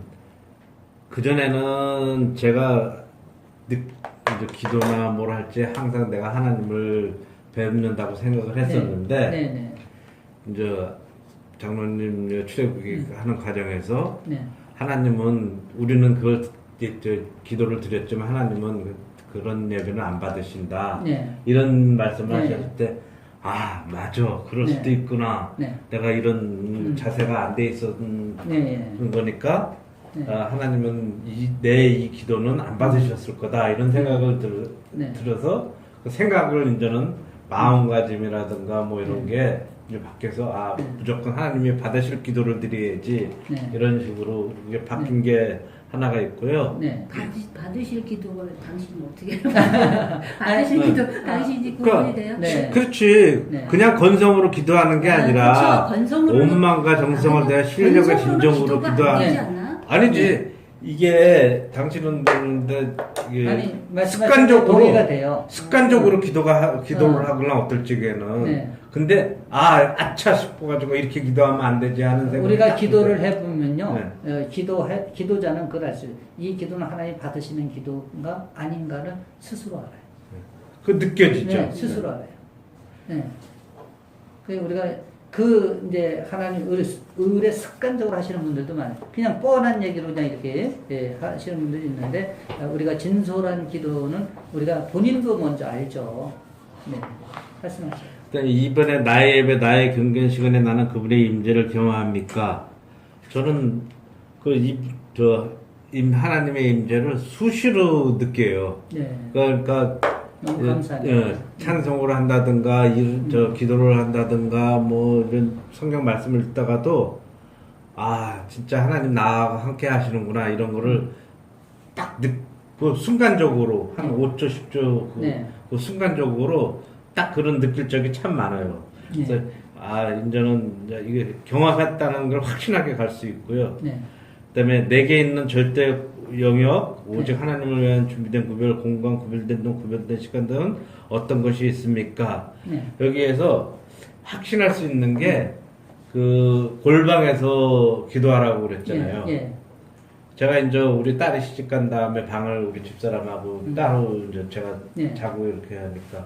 B: 그전에는 제가 이제 기도나 뭘 할지 항상 내가 하나님을 뵙는다고 생각을 했었는데
A: 네. 네.
B: 이제 장로님 출애굽하는 과정에서
A: 네.
B: 하나님은 우리는 그걸 기도를 드렸지만 하나님은 그런 예배는 안 받으신다.
A: 네.
B: 이런 말씀을
A: 네.
B: 하셨을 때 맞아. 그럴
A: 네.
B: 수도 있구나.
A: 네.
B: 내가 이런 자세가 안 돼 있었던
A: 네.
B: 거니까
A: 네.
B: 하나님은 내 이 기도는 안 받으셨을 거다. 이런 생각을
A: 네.
B: 들어서 그 생각을 이제는 마음가짐이라든가 뭐 이런 게 이제 밖에서 무조건 하나님이 받으실 기도를 드려야지
A: 네.
B: 이런 식으로 이게 바뀐 게 하나가 있고요.
A: 네.
E: 받으실 기도를 당신은 어떻게 해요? 받으실 기도 당신이 구원이 돼요?
A: 네.
B: 그렇지.
A: 네.
B: 그냥 건성으로 기도하는 게 아니라
E: 그쵸. 건성으로
B: 온 마음과 정성을 내가 실력과 진정으로 기도하는
E: 아니지 않나?
B: 아니지. 이게 당신은 그런데 이게
A: 아니,
B: 습관적으로
A: 동의가 돼요.
B: 습관적으로 기도를 하거나 어떨지게는
A: 네.
B: 근데 아차 싶어가지고 이렇게 기도하면 안 되지 하는 생각.
A: 우리가 기도를 해보면요, 기도자는 그걸 알 수 있어요. 이 기도는 하나님 받으시는 기도인가 아닌가를 스스로 알아요.
B: 그 느껴지죠.
A: 네, 스스로 알아요. 네. 우리가 이제 하나님 의뢰 습관적으로 하시는 분들도 많아요. 그냥 뻔한 얘기로 그냥 이렇게 하시는 분들이 있는데, 우리가 진솔한 기도는 우리가 본인도 먼저 알죠. 네. 말씀하세요.
B: 이번에 나의 예배, 나의 경건 시간에 나는 그분의 임재를 경험합니까? 저는 하나님의 임재를 수시로 느껴요.
A: 네.
B: 그러니까
A: 너무 감사해요.
B: 찬송을 한다든가 기도를 한다든가 뭐 이런 성경 말씀을 읽다가도 진짜 하나님 나와 함께 하시는구나 이런 거를 딱 순간적으로 한 5초 10초 그 순간적으로 딱 그런 느낄 적이 참 많아요. 그래서 이제는 이게 경험했다는 걸 확신하게 갈 수 있고요.
A: 네.
B: 그다음에 내게 있는 절대 영역, 오직 하나님을 위한 준비된 구별, 공간, 구별된 시간 등 어떤 것이 있습니까?
A: 네.
B: 여기에서 확신할 수 있는 게 그 골방에서 기도하라고 그랬잖아요. 제가 이제 우리 딸이 시집 간 다음에 방을 우리 집사람하고 따로 이제 제가 자고 이렇게 하니까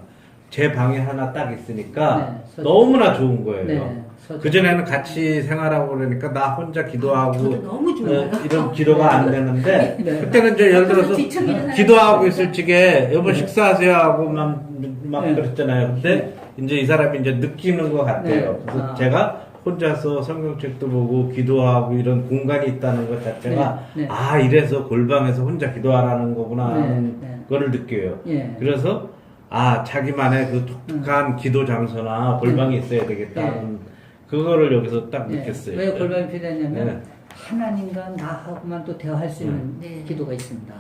B: 제 방에 하나 딱 있으니까
A: 네, 서재.
B: 너무나 좋은 거예요.
A: 네, 서재.
B: 그전에는 같이 생활하고 그러니까 나 혼자 기도하고
E: 저도 너무 좋아요.
B: 이런 기도가 안 되는데
A: 네.
B: 그때는 이제 예를 들어서
E: 뒤척이는
B: 기도하고 있을 적에 여보 식사하세요 하고 막
A: 네.
B: 그랬잖아요. 근데 이제 이 사람이 이제 느끼는 것 같아요.
A: 네.
B: 그래서
A: 아.
B: 제가 혼자서 성경책도 보고 기도하고 이런 공간이 있다는 것 자체가
A: 네. 네.
B: 아 이래서 골방에서 혼자 기도하라는 거구나
A: 네.
B: 하는
A: 네.
B: 거를 느껴요.
A: 예.
B: 그래서 아 자기만의 그 독특한 기도 장소나 골방이 있어야 되겠다
A: 네.
B: 하는 그거를 여기서 딱
A: 예.
B: 느꼈어요.
A: 왜 골방이 필요했냐면
B: 네.
A: 하나님과 나하고만 또 대화할 수 있는
E: 네.
A: 기도가 있습니다.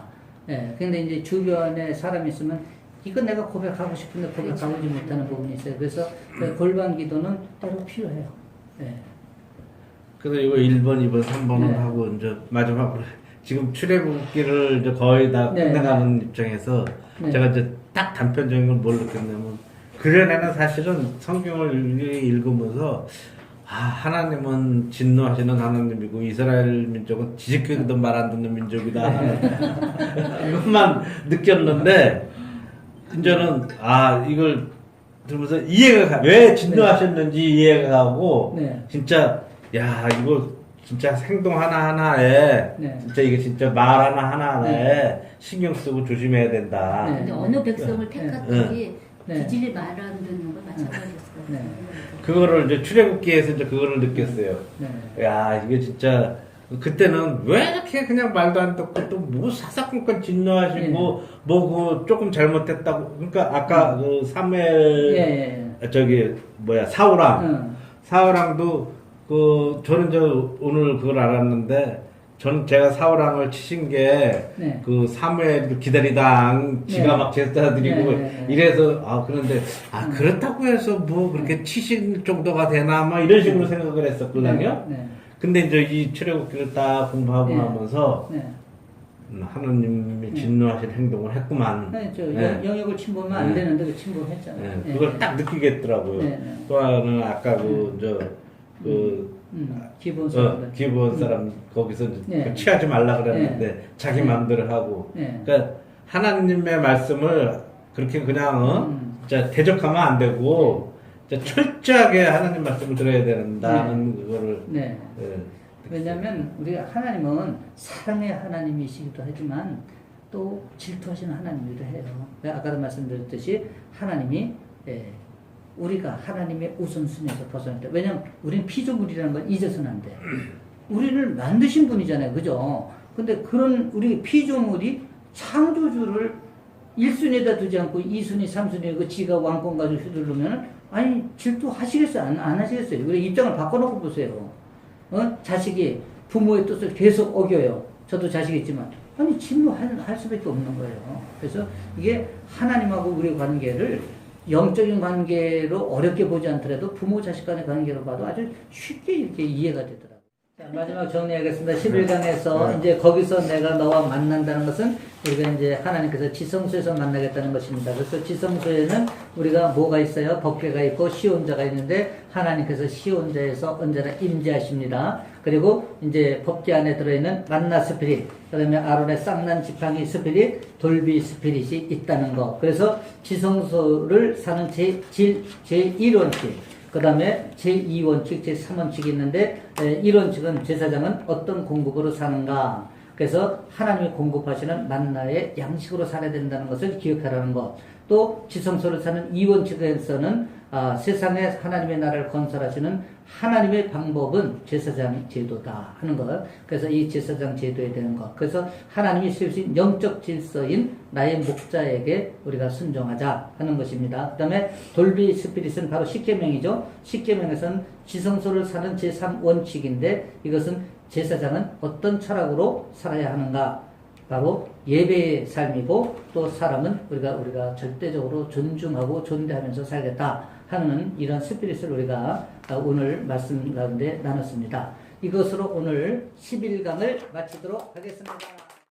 A: 예. 근데 이제 주변에 사람이 있으면 이건 내가 고백하고 싶은데 고백하지 못하는 부분이 있어요. 그래서 그 골방 기도는 때로 필요해요. 예.
B: 그래서 이거 1번, 2번, 3번을
A: 네.
B: 하고 이제 마지막으로 지금 출애굽기를 이제 거의 다
A: 네.
B: 끝내가는 입장에서
A: 네.
B: 제가 이제 딱 단편적인 걸 뭘 느꼈냐면 그전에는 사실은 성경을 읽으면서 아 하나님은 진노하시는 하나님이고 이스라엘 민족은 지식교도 말 안 듣는 민족이다 이것만 느꼈는데 이제는 아 이걸 들으면서 왜 진노하셨는지 이해가 가고
A: 네.
B: 진짜 야 이거 진짜 행동 하나하나에
A: 네.
B: 진짜 이게 진짜 말 하나하나에 신경 쓰고 조심해야 된다.
A: 네.
E: 근데 어느 백성을 택하든지
A: 네.
E: 기질이 말 안 듣는 건 마찬가지였어요.
A: 네.
B: 그거를 이제 출애굽기에서 이제 그거를 느꼈어요.
A: 네.
B: 야 이게 진짜 그때는 왜 이렇게 그냥 말도 안 듣고 또 뭐 사사건건 진노하시고 뭐 그 조금 잘못했다고 그러니까 아까 그 사무엘
A: 예.
B: 저기 뭐야 사우랑
A: 응.
B: 사우랑도 그 저는 저 오늘 그걸 알았는데 저는 제가 사우랑을 치신 게
A: 네.
B: 그 사무엘 기다리다 지가
A: 네.
B: 막 제사 드리고
A: 네.
B: 이래서 아 그런데 아 그렇다고 해서 뭐 그렇게 치신 정도가 되나 막 이런 식으로 생각을 했었거든요.
A: 네.
B: 근데 이제 이 출애굽기를 딱 공부하고
A: 네.
B: 나면서
A: 네.
B: 하나님이 진노하실 행동을 했구만.
A: 네. 저
B: 네.
A: 영역을 침범하면 안
B: 네.
A: 되는데 그 침범했잖아요.
B: 네,
A: 네.
B: 그걸 딱 느끼겠더라고요.
A: 네, 네.
B: 또 하나는 아까
A: 기본 사람.
B: 기본 사람 거기서 이제
A: 네.
B: 그 취하지 말라 그랬는데 자기 마음대로 하고.
A: 네.
B: 그러니까 하나님의 말씀을 그렇게 그냥 진짜 대적하면 안 되고 진짜 철저하게 하나님 말씀을 들어야 된다는 그거를.
A: 네.
B: 예,
A: 왜냐하면 우리가 하나님은 사랑의 하나님이시기도 하지만 또 질투하시는 하나님이기도 해요. 아까도 말씀드렸듯이 하나님이 우리가 하나님의 우선순위에서 벗어날 때 왜냐하면 우리는 피조물이라는 걸 잊어서는 안 돼. 우리를 만드신 분이잖아요. 그죠? 근데 그런 우리 피조물이 창조주를 1순위에다 두지 않고 2순위, 3순위 그 지가 왕권 가지고 휘두르면 아니 질투하시겠어요? 안 하시겠어요? 그래 입장을 바꿔놓고 보세요. 자식이 부모의 뜻을 계속 어겨요. 저도 자식이 있지만 아니 진노할 수밖에 없는 거예요. 그래서 이게 하나님하고 우리의 관계를 영적인 관계로 어렵게 보지 않더라도 부모 자식 간의 관계로 봐도 아주 쉽게 이렇게 이해가 되더라고요. 자, 마지막 정리하겠습니다. 11강에서 이제 거기서 내가 너와 만난다는 것은 우리가 이제 하나님께서 지성소에서 만나겠다는 것입니다. 그래서 지성소에는 우리가 뭐가 있어요? 법궤가 있고 시온자가 있는데 하나님께서 시온자에서 언제나 임재하십니다. 그리고 이제 법궤 안에 들어있는 만나 스피릿, 그 다음에 아론의 쌍난 지팡이 스피릿, 돌비 스피릿이 있다는 거. 그래서 지성소를 사는 제1원칙, 그 다음에 제2원칙, 제3원칙이 있는데 1원칙은 제사장은 어떤 공급으로 사는가. 그래서 하나님이 공급하시는 만나의 양식으로 살아야 된다는 것을 기억하라는 것. 또 지성소를 사는 2원칙에서는 세상에 하나님의 나라를 건설하시는 하나님의 방법은 제사장 제도다 하는 것. 그래서 이 제사장 제도에 대한 것. 그래서 하나님이 세우신 영적 질서인 나의 목자에게 우리가 순종하자 하는 것입니다. 그 다음에 돌비 스피릿은 바로 십계명이죠. 십계명에서는 지성소를 사는 제3원칙인데 이것은 제사장은 어떤 철학으로 살아야 하는가? 바로 예배의 삶이고 또 사람은 우리가 절대적으로 존중하고 존대하면서 살겠다 하는 이런 스피릿을 우리가 오늘 말씀 가운데 나눴습니다. 이것으로 오늘 11강을 마치도록 하겠습니다.